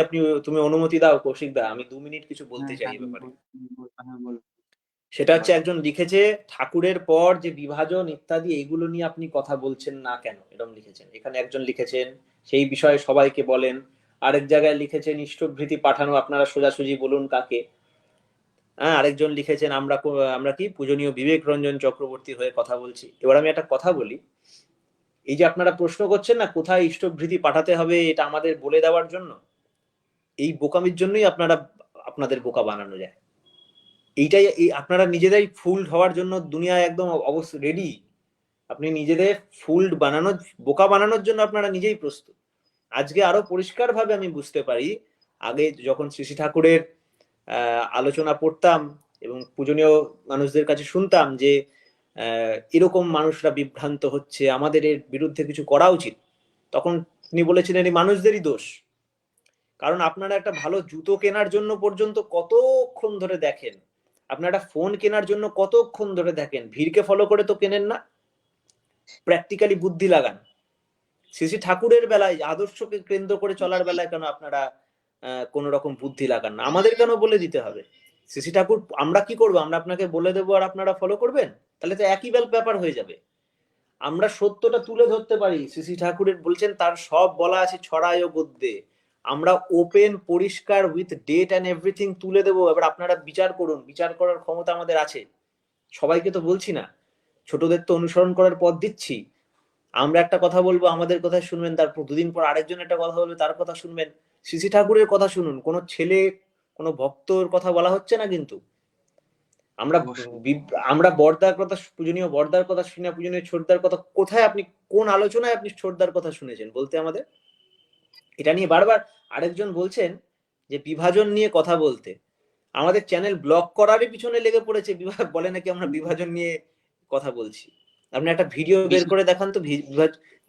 তুমি অনুমতি দাও কৌশিক দা, আমি 2 মিনিট কিছু বলতে হ্যাঁ, চাই হ্যাঁ, এই ব্যাপারে। হ্যাঁ, বলুন। সেটা হচ্ছে, একজন লিখেছে ঠাকুরের পর যে বিভাজন ইত্যাদি এইগুলো নিয়ে আপনি কথা বলছেন না কেন, এরকম লিখেছেন। এখানে একজন লিখেছেন সেই বিষয়ে সবাইকে বলেন। আরেক জায়গায় লিখেছেন ইষ্টভৃতি পাঠানো আপনারা সোজাসুজি বলুন কাকে। হ্যাঁ, আরেকজন লিখেছেন আমরা কি পূজনীয় বিবেক রঞ্জন চক্রবর্তী হয়ে কথা বলছি। এবার আমি একটা কথা বলি, এই যে আপনারা প্রশ্ন করছেন না কোথায় ইষ্টভৃতি পাঠাতে হবে, এটা আমাদের বলে দেওয়ার জন্য, এই বোকামির জন্যই আপনাদের বোকা বানানো যায়। এইটাই আপনারা নিজেরাই ফুলড হওয়ার জন্য দুনিয়ায় একদম অবশ্য রেডি। আপনি নিজেদের ফুলড বানানোর, বোকা বানানোর জন্য আপনারা নিজেই প্রস্তুত। আজকে আরো পরিষ্কার ভাবে আমি বুঝতে পারি, আগে যখন শ্রী শ্রী ঠাকুরের আলোচনা পড়তাম এবং পূজনীয় মানুষদের কাছে শুনতাম যে এরকম মানুষরা বিভ্রান্ত হচ্ছে, আমাদের এর বিরুদ্ধে কিছু করা উচিত, তখন তিনি বলেছিলেন এই মানুষদেরই দোষ। কারণ আপনারা একটা ভালো জুতো কেনার জন্য পর্যন্ত কতক্ষণ ধরে দেখেন, আপনারা একটা ফোন কেনার জন্য কতক্ষণ ধরে দেখেন, ভিড়কে ফলো করে তো কেনেন না, প্র্যাকটিক্যালি বুদ্ধি লাগান। শ্রী ঠাকুরের বেলায় আদর্শকে কেন্দ্র করে চলার বেলায় কেন আপনারা কোন রকম বুদ্ধি লাগান না? আমাদের কেন বলে দিতে হবে? শ্রী ঠাকুর আমরা কি করবো? আমরা আপনাকে বলে দেবো আর আপনারা ফলো করবেন? তাহলে তো একই ব্যাপার হয়ে যাবে। আমরা সত্যটা তুলে ধরতে পারি। শ্রী ঠাকুরের বলছেন তার সব বলা আছে ছড়ায় ও গদ্যে। আমরা ওপেন পরিষ্কার উইথ ডেট অ্যান্ড এভরিথিং তুলে দেবো। এবার আপনারা বিচার করুন। বিচার করার ক্ষমতা আমাদের আছে। সবাইকে তো বলছি না, ছোটদের তো অনুসরণ করার পথ দিচ্ছি। আমরা একটা কথা বলবো, আমাদের কথা শুনবেন, তারপর দুদিন পর আরেকজন একটা কথা বলবে, তার কথা শুনবেন। শ্রী ঠাকুরের কথা শুনুন। কোনো ছেলে, কোনো ভক্তর কথা বলা হচ্ছে না কিন্তু। আমরা অবশ্যই। আমরা বড়দার কথা, পূজনীয় বড়দার কথা শুনি না, পূজনীয় ছোটদার কথা। কোথায় আপনি, কোন আলোচনায় আপনি ছোটদার কথা শুনেছেন বলতে আমাদের? এটা নিয়ে বারবার আরেকজন বলছেন যে বিভাজন নিয়ে কথা বলতে। আমাদের চ্যানেল ব্লক করারই পিছনে লেগে পড়েছে, বলে নাকি আমরা বিভাজন নিয়ে কথা বলছি। আপনি একটা ভিডিও বের বিষয় করে দেখান তো,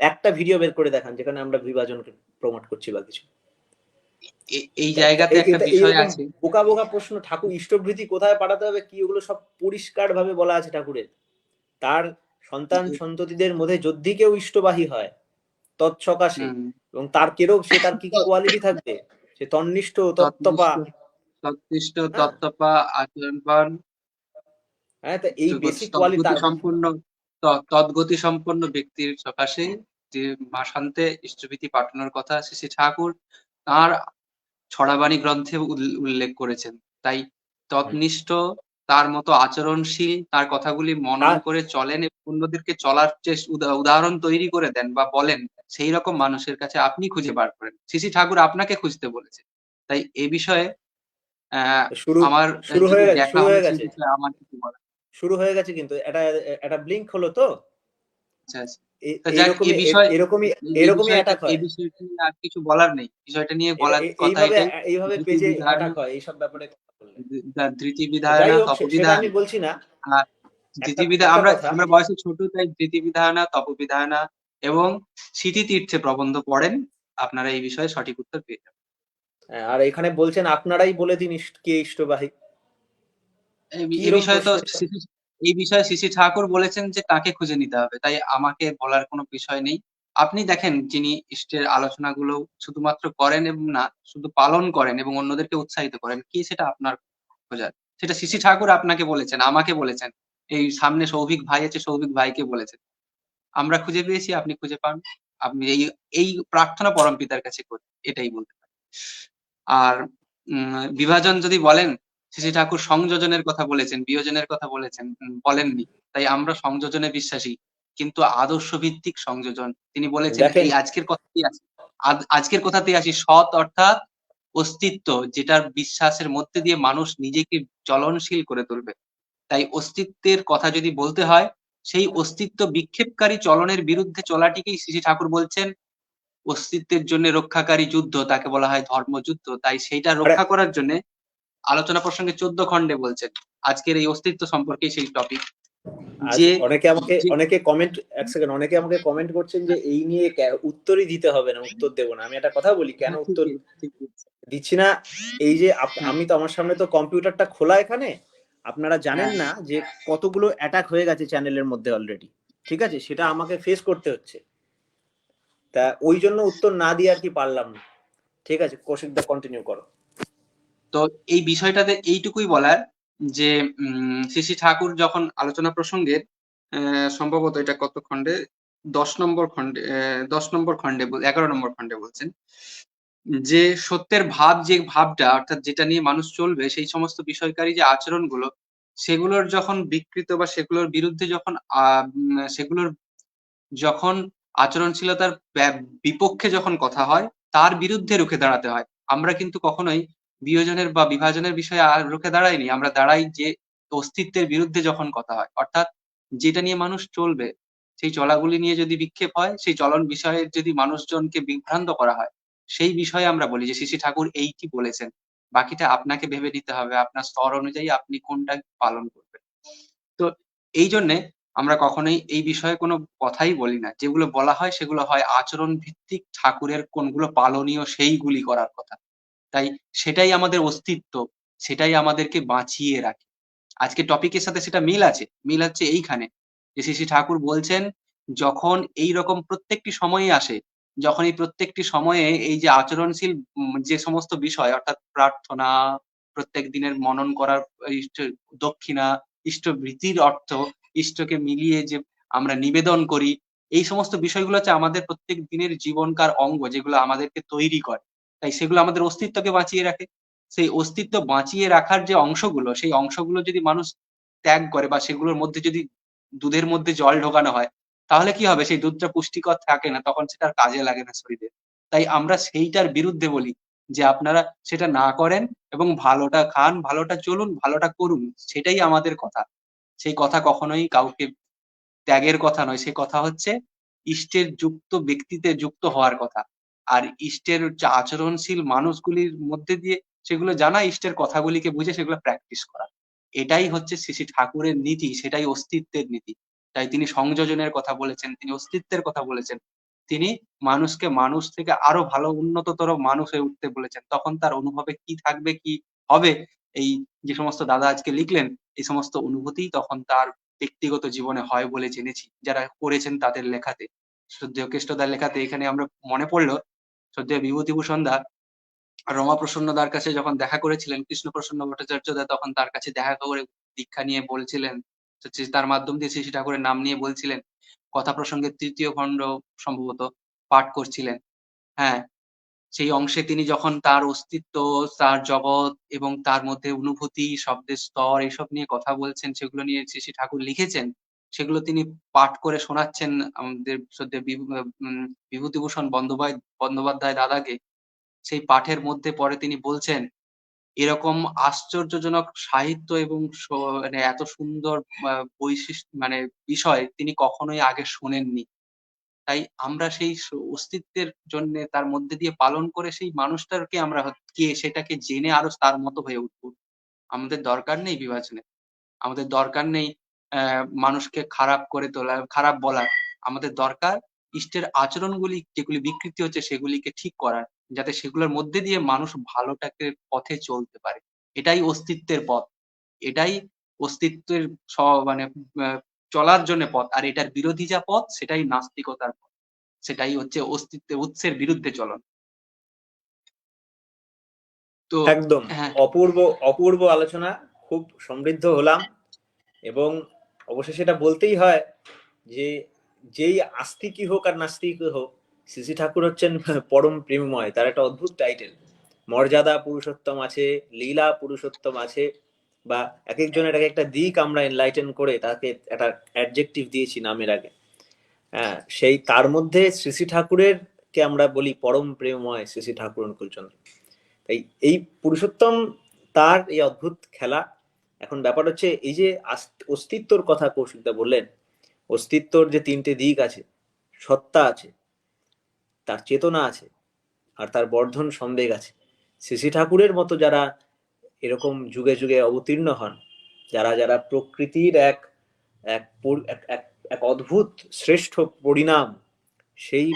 একটা ভিডিও বের করে দেখান যেখানে আমরা বিভাজনকে প্রমোট করছি বা কিছু। এই জায়গাতে একটা এটা বিষয় এইরকম আছে। বোকা বোকা প্রশ্ন, ঠাকুর ইষ্টভৃতি কোথায় পাঠাতে হবে কি, ওগুলো সব পরিষ্কার ভাবে বলা আছে ঠাকুরের। তার সন্তান সন্ততিদের মধ্যে যদি কেউ ইষ্টবাহী হয় তৎসকাশে, হুম, এবং তার কেরও সে তার কি কি কোয়ালিটি থাকবে, সে তন্নিষ্ঠ তত্ত্বপা। তৎনিষ্ঠ তৎনিষ্ঠ হ্যাঁ, তত্ত্বপা আচরণবান, হ্যাঁ, তা এই বেসিক কোয়ালিটি তদ্গতি সম্পন্ন, তদ্গতি সম্পন্ন ব্যক্তির সকাশে যে ভাষান্তে ইষ্টভীতি পাঠানোর কথা শ্রী ঠাকুর তার ছড়াবাণী গ্রন্থে উল্লেখ করেছেন। তাই তৎনিষ্ঠ, তার মতো আচরণশীল, তার কথাগুলি মনন তার করে চলেন এবং অন্যদেরকে চলার উদাহরণ তৈরি করে দেন বা বলেন, সেই রকম মানুষের কাছে আপনি খুঁজে বার করেন। শ্রী ঠাকুর আপনাকে খুঁজতে বলেছে। তাই এ বিষয়ে শুরু আমার শুরু যদি হয়ে গেছে, দেখা শুরু হয় হয়ে সেই গেছে, বিষয়ে আমার কিছু বলার শুরু হয়ে গেছে কিন্তু এটা, একটা ব্লিঙ্ক হলো তো। আছে। তো যাক, এইরকমই এরকমই এই এরকমই বিষয়টা অ্যাটাক হয়। নিয়ে আর কিছু বলার নেই। বিষয়টা নিয়ে বলার কথা এইভাবে এটাই, এইভাবে ধৃতি পেজে বিধায়ন, অ্যাটাক হয় এইসব ব্যাপারে কথা বললে। ধৃতি যাই বিধায়না হোক, সেটা তপবিধান। আমি বলছি না। আর একটা ধৃতিবিধান, একটা আমরা কথা, আমরা বয়সে ছোট, তাই ধৃতিবিধায়না তপবিধায়না এবং স্মৃতিতীর্থে প্রবন্ধ পড়েন, আপনারা এই বিষয়ে সঠিক উত্তর পেয়ে যাবেন। আর এখানে বলছেন আপনারাই বলে দিন কে ইষ্টবাহী। কি এই রকম বিষয়ে তো প্রশ্ন এটা? এই বিষয়ে শ্রী ঠাকুর বলেছেন যে তাকে খুঁজে নিতে হবে, তাই আমাকে বলার কোনো বিষয় নেই। আপনি দেখেন, যিনি ইষ্টের আলোচনাগুলো শুধুমাত্র করেন এবং না শুধু পালন করেন এবং অন্যদেরকে উৎসাহিত করেন, কি সেটা আপনার খোঁজার। সেটা শ্রী ঠাকুর আপনাকে বলেছেন, আমাকে বলেছেন, এই সামনে সৌভিক ভাই আছে, সৌভিক ভাইকে বলেছেন। আমরা খুঁজে পেয়েছি, আপনি খুঁজে পান। আপনি এই এই প্রার্থনা পরম পিতার কাছে করি, এটাই বলতে পারি। আর বিভাজন যদি বলেন, শ্রী ঠাকুর সংযোজনের কথা বলেছেন, বিয়োজনের কথা বলেছেন, বলেননি। তাই আমরা সংযোজনে বিশ্বাসী, কিন্তু আদর্শ ভিত্তিক সংযোজন। তিনি বলেছেন, দেখেন, এই আজকের কথাতেই আসি, আজকের কথাতেই আসি, সৎ অর্থাৎ অস্তিত্ব, যেটার বিশ্বাসের মধ্যে দিয়ে মানুষ নিজেকে চলনশীল করে তুলবে। তাই অস্তিত্বের কথা যদি বলতে হয়, সেই অস্তিত্ব বিক্ষেপকারী চলনের বিরুদ্ধে চলাটিকেই শ্রী ঠাকুর বলছেন অস্তিত্বের জন্য রক্ষাকারী যুদ্ধ, তাকে বলা হয় ধর্মযুদ্ধ। তাই সেইটা আরে রক্ষা করার জন্য আলোচনা প্রসঙ্গে 14 খণ্ডে বলছেন। আজকের এই অস্তিত্ব সম্পর্কেই সেই টপিক। আজ যে অনেকে কমেন্ট, এক সেকেন্ড, অনেকে আমাকে কমেন্ট করছেন যে এই নিয়ে উত্তরই দিতে হবে না, উত্তর দেবো না। আমি একটা কথা বলি কেন হ্যাঁ, উত্তর ঠিকই ঠিক বলছেন। দিচ্ছি না। এই যে হ্যাঁ, আমি তো, আমার সামনে তো কম্পিউটারটা খোলা এখানে, আপনারা জানেন হ্যাঁ, না যে কতগুলো অ্যাটাক হয়ে গেছে চ্যানেলের মধ্যে অলরেডি। ঠিক আছে, সেটা আমাকে ফেস করতে হচ্ছে। তা ওই জন্য উত্তর না দিয়ে আর কি পারলাম না। ঠিক আছে, কৌশিকদা কন্টিনিউ করো। তো এই বিষয়টাতে এইটুকুই বলার যে শ্রী ঠাকুর যখন আলোচনা প্রসঙ্গের সম্ভবত এটা কত খণ্ডে, 10 নম্বর খণ্ডে, 10 নম্বর খণ্ডে 11 নম্বর খণ্ডে বলছেন যে সত্যের ভাব, যে ভাবটা অর্থাৎ যেটা নিয়ে মানুষ চলবে, সেই সমস্ত বিষয়কারী যে আচরণগুলো, সেগুলোর যখন বিকৃত বা সেগুলোর বিরুদ্ধে যখন সেগুলোর যখন আচরণশীলতার বিপক্ষে যখন কথা হয়, তার বিরুদ্ধে রুখে দাঁড়াতে হয়। আমরা কিন্তু কখনোই বিয়োজনের বা বিভাজনের বিষয়ে রুখে দাঁড়াইনি। আমরা দাঁড়াই যে অস্তিত্বের বিরুদ্ধে যখন কথা হয়। অর্থাৎ যেটা নিয়ে মানুষ চলবে, সেই চলাগুলি নিয়ে যদি বিক্ষেপ হয়, সেই চলন বিষয়ে যদি মানুষজনকে বিভ্রান্ত করা হয়, সেই বিষয়ে আমরা বলি যে শ্রী ঠাকুর এইটি বলেছেন। বাকিটা আপনাকে ভেবে নিতে হবে। আপনার স্তর অনুযায়ী আপনি কোনটা পালন করবেন। তো এই জন্যে আমরা কখনোই এই বিষয়ে কোনো কথাই বলি না। যেগুলো বলা হয় সেগুলো হয় আচরণ ভিত্তিক, ঠাকুরের কোনগুলো পালনীয় সেইগুলি করার কথা। তাই সেটাই আমাদের অস্তিত্ব, সেটাই আমাদেরকে বাঁচিয়ে রাখে। আজকের টপিকের সাথে সেটা মিল আছে। মিল হচ্ছে এইখানে যে শ্রী ঠাকুর বলছেন যখন এই রকম প্রত্যেকটি সময়ে আসে, যখন এই প্রত্যেকটি সময়ে এই যে আচরণশীল যে সমস্ত বিষয় অর্থাৎ প্রার্থনা, প্রত্যেক দিনের মনন করার ইষ্ট দক্ষিণা, ইষ্টভৃতির অর্থ, ইষ্টকে মিলিয়ে যে আমরা নিবেদন করি, এই সমস্ত বিষয়গুলো হচ্ছে আমাদের প্রত্যেক দিনের জীবনকার অঙ্গ যেগুলো আমাদেরকে তৈরি করে। তাই সেগুলো আমাদের অস্তিত্বকে বাঁচিয়ে রাখে। সেই অস্তিত্ব বাঁচিয়ে রাখার যে অংশগুলো, সেই অংশগুলো যদি মানুষ ত্যাগ করে বা সেগুলোর মধ্যে যদি দুধের মধ্যে জল ঢোকানো হয়, তাহলে কি হবে? সেই দুধটা পুষ্টিকর থাকে না, তখন সেটা আর কাজে লাগে না শরীরে। তাই আমরা সেইটার বিরুদ্ধে বলি যে আপনারা সেটা না করেন এবং ভালোটা খান, ভালোটা চলুন, ভালোটা করুন। সেটাই আমাদের কথা। সেই কথা কখনোই কাউকে ত্যাগের কথা নয়, সে কথা হচ্ছে ইষ্টের যুক্ত ব্যক্তিতে যুক্ত হওয়ার কথা। আর ইষ্টের যে আচরণশীল মানুষগুলির মধ্যে দিয়ে সেগুলো জানা, ইষ্টের কথাগুলিকে বুঝে সেগুলো প্র্যাকটিস করা। এটাই হচ্ছে শ্রী শ্রী ঠাকুরের নীতি, সেটাই অস্তিত্বের নীতি। তাই তিনি সংযোজনের কথা বলেছেন, তিনি অস্তিত্বের কথা বলেছেন। তিনি মানুষকে মানুষ থেকে আরো ভালো উন্নততর মানুষ হয়ে উঠতে বলেছেন। তখন তার অনুভবে কি থাকবে, কি হবে, এই যে সমস্ত দাদা আজকে লিখলেন, এই সমস্ত অনুভূতিই তখন তার ব্যক্তিগত জীবনে হয় বলে জেনেছি, যারা করেছেন তাদের লেখাতে। শ্রদ্ধেয় কেষ্টদার লেখাতে এখানে আমরা মনে পড়ল, শ্রদ্ধেয় বিভূতিভূষণ দা রমাপ্রসন্ন দার কাছে যখন দেখা করেছিলেন, কৃষ্ণপ্রসন্ন ভট্টাচার্য দা তখন তার কাছে দেখা করে দীক্ষা নিয়ে বলছিলেন, হচ্ছে তার মাধ্যম দিয়ে শ্রী শ্রী ঠাকুরের নাম নিয়ে বলছিলেন, কথা প্রসঙ্গের ৩য় খণ্ড সম্ভবত পাঠ করছিলেন। হ্যাঁ, সেই অংশে তিনি যখন তার অস্তিত্ব, তার জগৎ এবং তার মধ্যে অনুভূতি, শব্দের স্তর এসব নিয়ে কথা বলছেন, সেগুলো নিয়ে শ্রী শ্রী ঠাকুর লিখেছেন, সেগুলো তিনি পাঠ করে শোনাচ্ছেন আমাদের শ্রদ্ধেয় বিভূতিভূষণ বন্দ্যোপাধ্যায় দাদাকে। সেই পাঠের মধ্যে পরে তিনি বলছেন, এরকম আশ্চর্যজনক সাহিত্য এবং মানে এত সুন্দর মানে বিষয় তিনি কখনোই আগে শোনেননি। তাই আমরা সেই অস্তিত্বের জন্যে তার মধ্যে দিয়ে পালন করে সেই মানুষটাকে আমরা কে সেটাকে জেনে আরো তার মতো হয়ে উঠবো। আমাদের দরকার নেই বিভাজনের। আমাদের দরকার নেই মানুষকে খারাপ করে তোলার, খারাপ বলার। আমাদের দরকার ইষ্টের আচরণগুলি যেগুলি বিকৃতি হচ্ছে সেগুলিকে ঠিক করার। যাতে সেগুলোর মধ্যে দিয়ে মানুষ ভালোটাকে পথে চলতে পারে। এটাই অস্তিত্বের পথ। এটাই অস্তিত্বের মানে আ চলার জন্য পথ। আর এটার বিরোধী যা পথ সেটাই নাস্তিকতার পথ। সেটাই হচ্ছে অস্তিত্বের উৎসের বিরুদ্ধে চলন। তো একদম হ্যাঁ, অপূর্ব অপূর্ব আলোচনা, খুব সমৃদ্ধ হলাম। এবং অবশেষে এটা বলতেই হয় যে যেই আস্তিকই হোক আর নাস্তিকই হোক, শ্রী শ্রী ঠাকুর হচ্ছেন পরম প্রেমময়। তার একটা অদ্ভুত টাইটেল, মর্যাদা পুরুষোত্তম আছে, লীলা পুরুষোত্তম আছে, বা এক একজনের এক একটা দিক আমরা এনলাইটেন করে তাকে একটা অ্যাডজেক্টিভ দিয়েছি নামের আগে। হ্যাঁ, সেই তার মধ্যে শ্রী শ্রী ঠাকুরের কে আমরা বলি পরম প্রেমময় শ্রী শ্রী ঠাকুর অনুকূলচন্দ্র। তাই এই পুরুষোত্তম তার এই অদ্ভুত খেলা। এখন ব্যাপার হচ্ছে এই যে অস্তিত্বর কথা কৌশিকদা বললেন, অস্তিত্বর যে তিনটে দিক আছে, সত্তা আছে, তার চেতনা আছে, আর তার বর্ধন সম্বেগ আছে। শ্রী শ্রী ঠাকুরের মতো যারা এরকম যুগে যুগে অবতীর্ণ হন, যারা যারা প্রকৃতির এক এক এক এক এক অদ্ভুত শ্রেষ্ঠ পরিণাম, সেই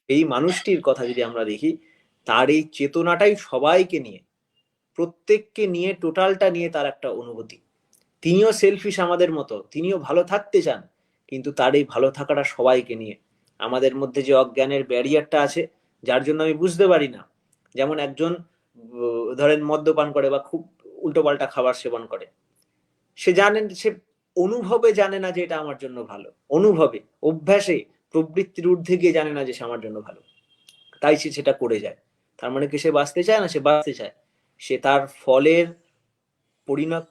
সেই মানুষটির কথা যদি আমরা দেখি, তার এই চেতনাটাই সবাইকে নিয়ে, প্রত্যেককে নিয়ে, টোটালটা নিয়ে তার একটা অনুভূতি। তিনিও সেলফিশ আমাদের মতো, তিনিও ভালো থাকতে চান, কিন্তু তার এই ভালো থাকাটা সবাইকে নিয়ে। আমাদের মধ্যে যে অজ্ঞানের ব্যারিয়ারটা আছে, যার জন্য আমি বুঝতে পারি না, যেমন একজন ধরেন মদ্যপান করে বা খুব উল্টোপাল্টা খাবার সেবন করে, সে জানেন, সে অনুভবে জানে না যে এটা আমার জন্য ভালো, অনুভবে অভ্যাসে প্রবৃত্তির ঊর্ধ্বে গিয়ে জানে না যে সে আমার জন্য ভালো, তাই সে সেটা করে যায়। তার মানে কি সে বাঁচতে চায় না? সে বাঁচতে চায়। সে তার ফলের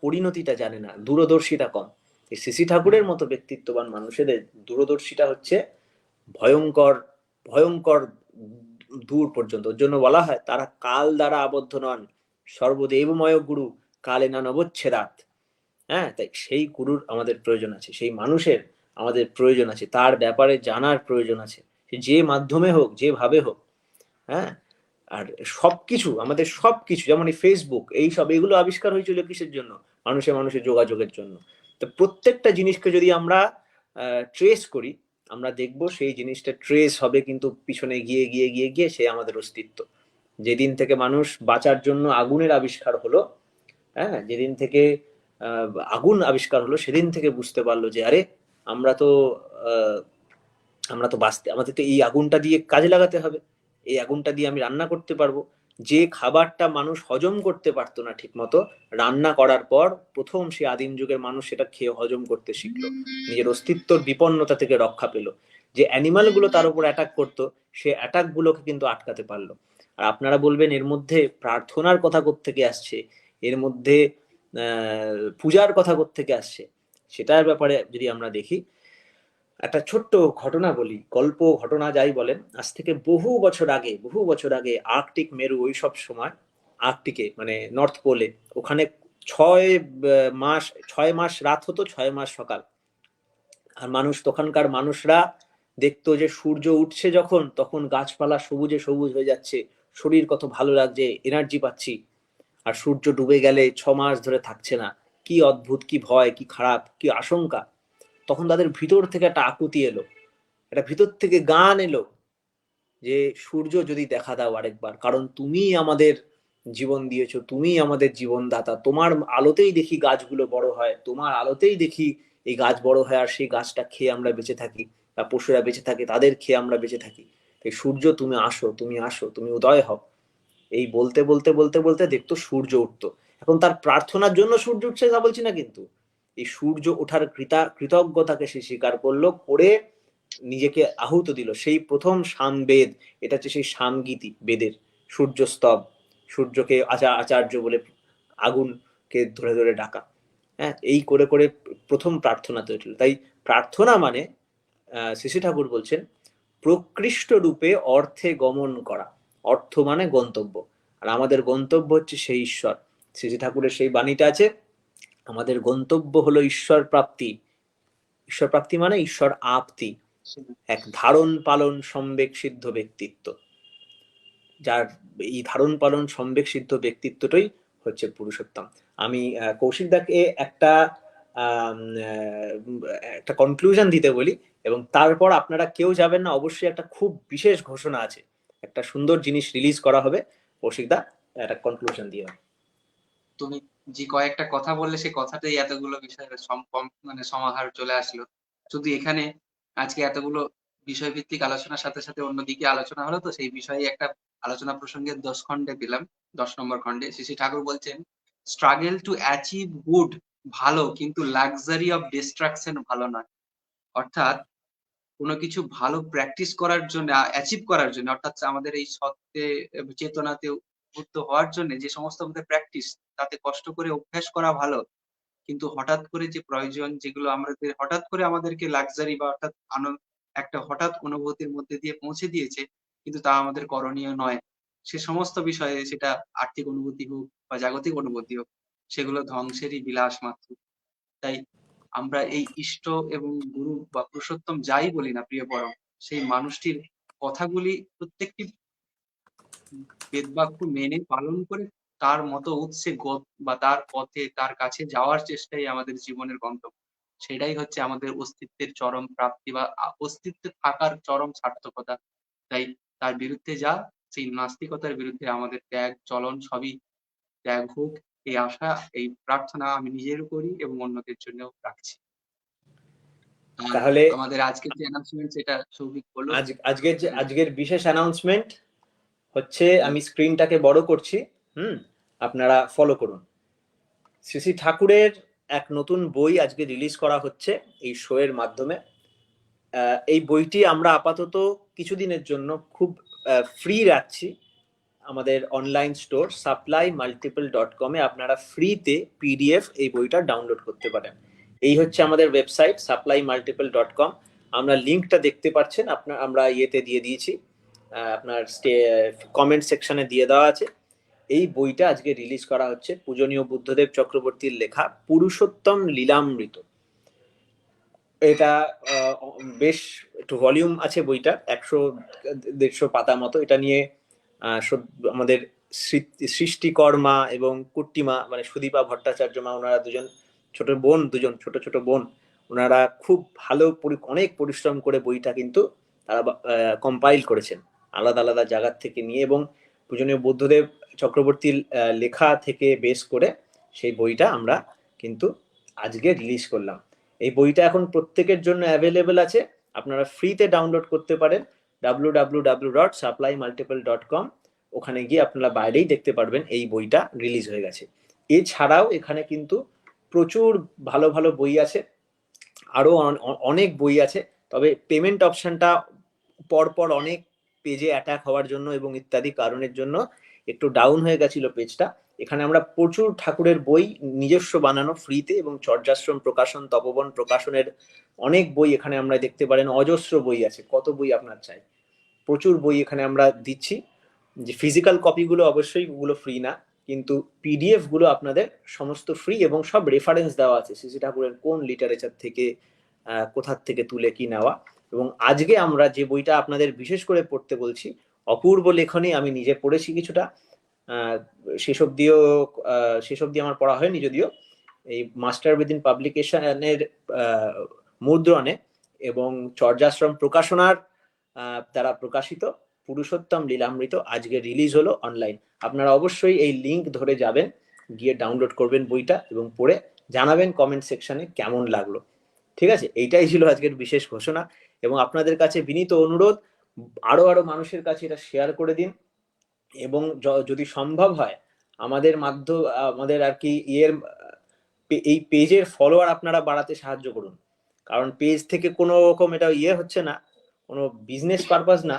পরিণতিটা জানে না, দূরদর্শিতা কম। এই শ্রী শ্রী ঠাকুরের মতো ব্যক্তিত্ববান মানুষের দূরদর্শিতা হচ্ছে ভয়ঙ্কর, ভয়ঙ্কর দূর পর্যন্ত। ওর জন্য বলা হয় তারা কাল দ্বারা আবদ্ধ নন, সর্বদেবময় গুরু কালে না নবচ্ছেদাত। হ্যাঁ, তাই সেই গুরুর আমাদের প্রয়োজন আছে, সেই মানুষের আমাদের প্রয়োজন আছে, তার ব্যাপারে জানার প্রয়োজন আছে, সে যে মাধ্যমে হোক, যেভাবে হোক। হ্যাঁ, আর সবকিছু, আমাদের সবকিছু, যেমন এই ফেসবুক, এই সব এগুলো আবিষ্কার হয়েছিল কিসের জন্য? মানুষের মানুষের যোগাযোগের জন্য। তো প্রত্যেকটা জিনিসকে যদি আমরা ট্রেস করি, আমরা দেখব সেই জিনিসটা ট্রেস হবে কিন্তু পিছনে গিয়ে গিয়ে গিয়ে গিয়ে সে আমাদের অস্তিত্ব। যেদিন থেকে মানুষ বাঁচার জন্য আগুনের আবিষ্কার হলো, হ্যাঁ, যেদিন থেকে আগুন আবিষ্কার হলো, সেদিন থেকে বুঝতে পারলো যে আরে আমরা তো আমরা তো বাঁচতে, আমাদের তো এই আগুনটা দিয়ে কাজে লাগাতে হবে, এই আগুনটা দিয়ে আমি রান্না করতে পারবো। যে খাবারটা মানুষ হজম করতে পারতো না ঠিক মতো, রান্না করার পর প্রথম সে আদিম যুগের মানুষ সেটা খেয়ে হজম করতে শিখলো, নিজের অস্তিত্বর বিপন্নতা থেকে রক্ষা পেল। যে অ্যানিমাল গুলো তার উপর অ্যাটাক করতো, সে অ্যাটাক গুলোকে কিন্তু আটকাতে পারলো। আর আপনারা বলবেন এর মধ্যে প্রার্থনার কথা কোত্থেকে আসছে, এর মধ্যে পূজার কথা কোত্থেকে আসছে, সেটার ব্যাপারে যদি আমরা দেখি, একটা ছোট্ট ঘটনা বলি, গল্প ঘটনা যাই বলেন, আজ থেকে বহু বছর আগে আর্কটিক মেরু ওই সব সময়, আর্কটিকে মানে নর্থ পোলে, ওখানে 6 মাস রাত হতো, 6 মাস সকাল। আর তখনকার মানুষরা দেখতো যে সূর্য উঠছে যখন, তখন গাছপালা সবুজে সবুজ হয়ে যাচ্ছে, শরীর কত ভালো লাগছে, এনার্জি পাচ্ছি। আর সূর্য ডুবে গেলে 6 মাস ধরে থাকছে না, কি অদ্ভুত, কি ভয়, কি খারাপ, কি আশঙ্কা। তখন তাদের ভিতর থেকে একটা আকুতি এলো, একটা ভিতর থেকে গান এলো, যে সূর্য যদি দেখা দাও আরেকবার, কারণ তুমি আমাদের জীবন দিয়েছো, তুমি আমাদের জীবনদাতা, তোমার আলোতেই দেখি গাছগুলো বড় হয়, তোমার আলোতেই দেখি এই গাছ বড় হয়, আর সেই গাছটা খেয়ে আমরা বেঁচে থাকি, বা পশুরা বেঁচে থাকে তাদের খেয়ে আমরা বেঁচে থাকি। তাই সূর্য তুমি আসো, তুমি আসো, তুমি উদয় হও। এই বলতে বলতে বলতে বলতে দেখতো সূর্য উঠতো। এখন তার প্রার্থনার জন্য সূর্য উঠছে তা বলছি না, কিন্তু এই সূর্য ওঠার কৃতজ্ঞতাকে সে স্বীকার করলো, করে নিজেকে আহুত দিল। সেই প্রথম সামবেদ, এটা হচ্ছে সেই সামগীতি বেদের, সূর্য স্তব, সূর্যকে আচার্য বলে, আগুনকে ধরে ধরে ডাকা। হ্যাঁ, এই করে করে প্রথম প্রার্থনা তৈরি হলো। তাই প্রার্থনা মানে শ্রী শ্রী ঠাকুর বলছেন, প্রকৃষ্ট রূপে অর্থে গমন করা। অর্থ মানে গন্তব্য, আর আমাদের গন্তব্য হচ্ছে সেই ঈশ্বর। শ্রী শ্রী ঠাকুরের সেই বাণীটা আছে, আমাদের গন্তব্য হলো ঈশ্বর প্রাপ্তি। ঈশ্বর প্রাপ্তি মানে ঈশ্বর আপ্তি, এক ধারণ পালন সম্বেক সিদ্ধ ব্যক্তিত্ব। যার এই ধারণ পালন সম্বেক সিদ্ধ ব্যক্তিত্বটাই হচ্ছে পুরুষোত্তম। আমি কৌশিক দাকে একটা কনক্লুশন দিতে বলি, এবং তারপর আপনারা কেউ যাবেন না, অবশ্যই একটা খুব বিশেষ ঘোষণা আছে, একটা সুন্দর জিনিস রিলিজ করা হবে। কৌশিক দা একটা কনক্লুশন দিয়ে। তুমি যে কয়েকটা কথা বললে সেই কথাতেই এতগুলো বিষয়ের মানে সমাহার চলে আসলো। শুধু এখানে আজকে এতগুলো বিষয়ভিত্তিক আলোচনার সাথে সাথে অন্যদিকে আলোচনা হলো, তো সেই বিষয়ে একটা আলোচনা প্রসঙ্গে 10 খণ্ডে পেলাম। 10 নম্বর খণ্ডে শ্রী শ্রী ঠাকুর বলছেন, স্ট্রাগল টু অ্যাচিভ গুড ভালো, কিন্তু লাক্সারি অফ ডিস্ট্রাকশন ভালো নয়। অর্থাৎ কোনো কিছু ভালো প্র্যাকটিস করার জন্য, অ্যাচিভ করার জন্য, অর্থাৎ আমাদের এই সত্ত্বে চেতনাতে উদ্বুদ্ধ হওয়ার জন্য যে সমস্ত আমাদের প্র্যাকটিস, তাতে কষ্ট করে অভ্যাস করা ভালো, কিন্তু হঠাৎ করে যে প্রয়োজন, যেগুলো আমাদের হঠাৎ করে আমাদেরকে লাক্সারি বা অর্থাৎ একটা হঠাৎ অনুভূতির মধ্যে দিয়ে পৌঁছে দিয়েছে, কিন্তু তা আমাদের করণীয় নয়। সে সমস্ত বিষয়ে, সেটা আর্থিক অনুভূতি হোক বা জাগতিক অনুভূতি হোক, সেগুলো ধ্বংসেরই বিলাস মাত্র। তাই আমরা এই ইষ্ট এবং গুরু বা পুরুষোত্তম যাই বলি না প্রিয় পরম, সেই মানুষটির কথাগুলি প্রত্যেকটি বেদবাক্য মেনে পালন করে তার মতো উৎসে বা তার পথে তার কাছে যাওয়ার চেষ্টাই আমাদের জীবনের গন্তব্য। সেটাই হচ্ছে আমাদের অস্তিত্বের চরম প্রাপ্তি বা অস্তিত্বে থাকার চরম সার্থকতা। তাই তার বিরুদ্ধে সেই নাস্তিকতার বিরুদ্ধে আমাদের ত্যাগ চলন সবই ত্যাগ হোক, এই আশা, এই প্রার্থনা আমি নিজেরও করি এবং অন্যদের জন্যও রাখছি। তাহলে আমাদের আজকের যে অ্যানাউন্সমেন্ট, সেটা সৌভিক বলো। আজকের বিশেষ অ্যানাউন্সমেন্ট হচ্ছে, আমি স্ক্রিনটাকে বড় করছি, আপনারা ফলো করুন। শ্রী শ্রী ঠাকুরের এক নতুন বই আজকে রিলিজ করা হচ্ছে এই শো এর মাধ্যমে। এই বইটি আমরা আপাতত কিছুদিনের জন্য খুব ফ্রি রাখছি। আমাদের অনলাইন স্টোর supplyMultiple.com-এ আপনারা ফ্রিতে পিডিএফ এই বইটা ডাউনলোড করতে পারেন। এই হচ্ছে আমাদের ওয়েবসাইট supplyMultiple.com। আমরা লিঙ্কটা দেখতে পাচ্ছেন, আমরা ইয়েতে দিয়ে দিয়েছি, আপনার কমেন্ট সেকশনে দিয়ে দেওয়া আছে। এই বইটা আজকে রিলিজ করা হচ্ছে, পূজনীয় বুদ্ধদেব চক্রবর্তীর লেখা পুরুষোত্তম লীলামৃত। এটা বেশ একটু ভলিউম আছে বইটা, 100-150 পাতা মতো। এটা নিয়ে আমাদের সৃষ্টিকর্মা এবং কুট্টিমা মানে সুদীপা ভট্টাচার্য মা, ওনারা দুজন ছোট ছোট বোন, ওনারা খুব ভালো অনেক পরিশ্রম করে বইটা কিন্তু তারা কম্পাইল করেছেন আলাদা আলাদা জায়গা থেকে নিয়ে, এবং পূজনীয় বুদ্ধদেব চক্রবর্তীর লেখা থেকে বেস করে সেই বইটা আমরা কিন্তু আজকে রিলিজ করলাম। এই বইটা এখন প্রত্যেকের জন্য অ্যাভেলেবেল আছে। আপনারা ফ্রিতে ডাউনলোড করতে পারেন www.supplymultiple.com। ওখানে গিয়ে আপনারা বাইরেই দেখতে পারবেন এই বইটা রিলিজ হয়ে গেছে। এছাড়াও এখানে কিন্তু প্রচুর ভালো ভালো বই আছে, আরো অনেক বই আছে, তবে পেমেন্ট অপশনটা পরপর অনেক পেজে অ্যাটাক হওয়ার জন্য এবং ইত্যাদি কারণের জন্য একটু ডাউন হয়ে গেছিল পেজটা। এখানে আমরা প্রচুর ঠাকুরের বই নিজস্ব বানানো ফ্রিতে, এবং চর্যাশ্রম প্রকাশন, তপবন প্রকাশনের অনেক বই এখানে আমরা দেখতে পারেন, অজস্র বই আছে, কত বই আপনার চাই, প্রচুর বই এখানে আমরা দিচ্ছি। যে ফিজিক্যাল কপিগুলো অবশ্যই ওগুলো ফ্রি না, কিন্তু পিডিএফ গুলো আপনাদের সমস্ত ফ্রি, এবং সব রেফারেন্স দেওয়া আছে শ্রী ঠাকুরের কোন লিটারেচার থেকে কোথার থেকে তুলে কি নেওয়া। এবং আজকে আমরা যে বইটা আপনাদের বিশেষ করে পড়তে বলছি, অপূর্ব লেখনী, আমি নিজে পড়েছি কিছুটা, সেসব দিয়ে আমার পড়া হয়নি যদিও, এই মাস্টার উইদিন পাবলিকেশনের মুদ্রণে এবং চর্যাশ্রম প্রকাশনার দ্বারা প্রকাশিত পুরুষোত্তম লীলামৃত আজকে রিলিজ হলো অনলাইন। আপনারা অবশ্যই এই লিংক ধরে যাবেন, গিয়ে ডাউনলোড করবেন বইটা এবং পড়ে জানাবেন কমেন্ট সেকশনে কেমন লাগলো। ঠিক আছে, এইটাই ছিল আজকের বিশেষ ঘোষণা, এবং আপনাদের কাছে বিনীত অনুরোধ, আরো মানুষের কাছে এটা শেয়ার করে দিন, এবং যদি সম্ভব হয় আমাদের আর কি এই পেজের ফলোয়ার আপনারা বাড়াতে সাহায্য করুন। কারণ পেজ থেকে কোনো রকম এটা হচ্ছে না, কোনো বিজনেস পারপাস না,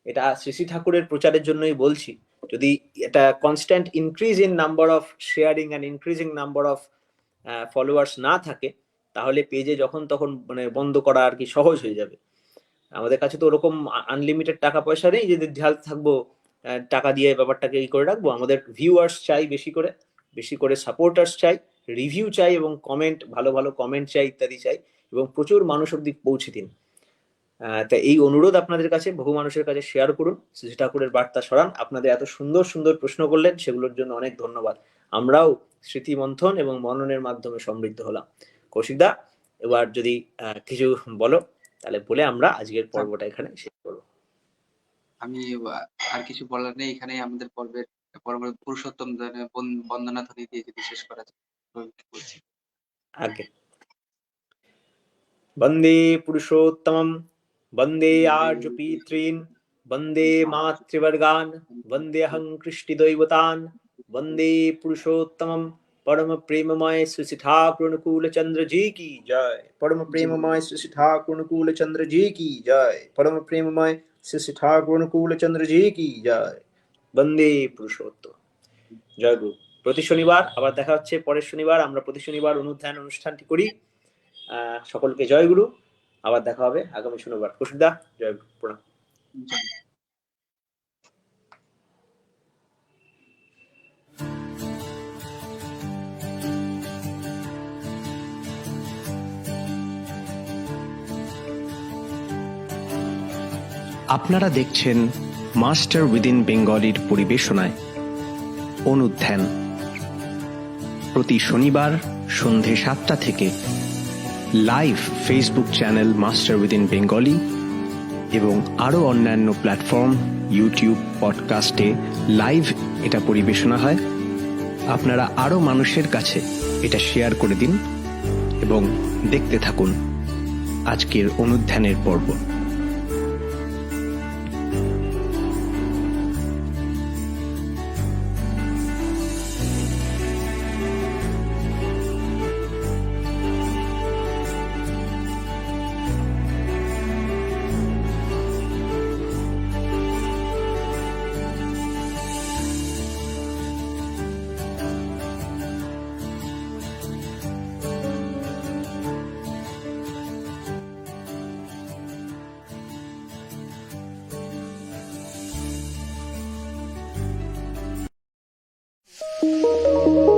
এটা শ্রী ঠাকুরের প্রচারের জন্যই বলছি। যদি এটা constant increase in number of sharing and increasing number of followers না থাকে, তাহলে পেজে যখন তখন মানে বন্ধ করা আর কি সহজ হয়ে যাবে। আমাদের কাছে তো ওরকম আনলিমিটেড টাকা পয়সা নেই যে ঢাল থাকবো টাকা দিয়ে ব্যাপারটাকে করে রাখবো। আমাদের ভিউয়ার্স চাই, বেশি করে সাপোর্টার্স চাই, রিভিউ চাই, এবং কমেন্ট, ভালো ভালো কমেন্ট চাই, ইত্যাদি চাই, এবং প্রচুর মানুষ অব্দি পৌঁছে দিন। তা এই অনুরোধ আপনাদের কাছে, বহু মানুষের কাছে শেয়ার করুন, শ্রী ঠাকুরের বার্তা ছড়ান। আপনাদের এত সুন্দর সুন্দর প্রশ্ন করলেন, সেগুলোর জন্য অনেক ধন্যবাদ। আমরাও স্মৃতি মন্থন এবং মননের মাধ্যমে সমৃদ্ধ হলাম। কৌশিকদা, এবার যদি কিছু বলো, তাহলে বলে আমরা আজকের পর্বটা এখানে শেষ করবো। আমি আর কিছু বলার নেই, এখানে আমাদের পর্বের পুরুষোত্তম বন্দনা ধ্বনি দিয়ে যদি শেষ করা যায়। বলছি আগে বন্দে পুরুষোত্তমম, বন্দে আর্য পিতৃন, বন্দে মাতৃবর্গান, বন্দেহং কৃষ্টিদৈবতান, বন্দে পুরুষোত্তমম परम प्रेममय श्री ठाकुर अनुकूल चंद्र जी की जय। परम प्रेममय श्री ठाकुर अनुकूल चंद्र जी की जय। परम प्रेममय श्री ठाकुर अनुकूल चंद्र जी की जय। বন্দে পুরুষোত্তম। জয় গুরু। প্রতি শনিবার আবার দেখা হচ্ছে, পরের শনিবার আমরা প্রতি শনিবার অনুধ্যান অনুষ্ঠানটি করি। সকলকে জয় গুরু, আবার দেখা হবে আগামী শনিবার। কুশিদা, জয় গুরু, প্রণাম। আপনারা দেখছেন মাস্টার উইদিন বেঙ্গলির পরিবেশনায় অনুধ্যান, প্রতি শনিবার সন্ধে 7টা থেকে live Facebook channel master within Bengali এবং আরও অন্যান্য প্ল্যাটফর্ম, ইউটিউব, পডকাস্টে লাইভ এটা পরিবেশনা হয়। আপনারা আরও মানুষের কাছে এটা শেয়ার করে দিন এবং দেখতে থাকুন আজকের অনুধ্যানের পর্ব। Thank you.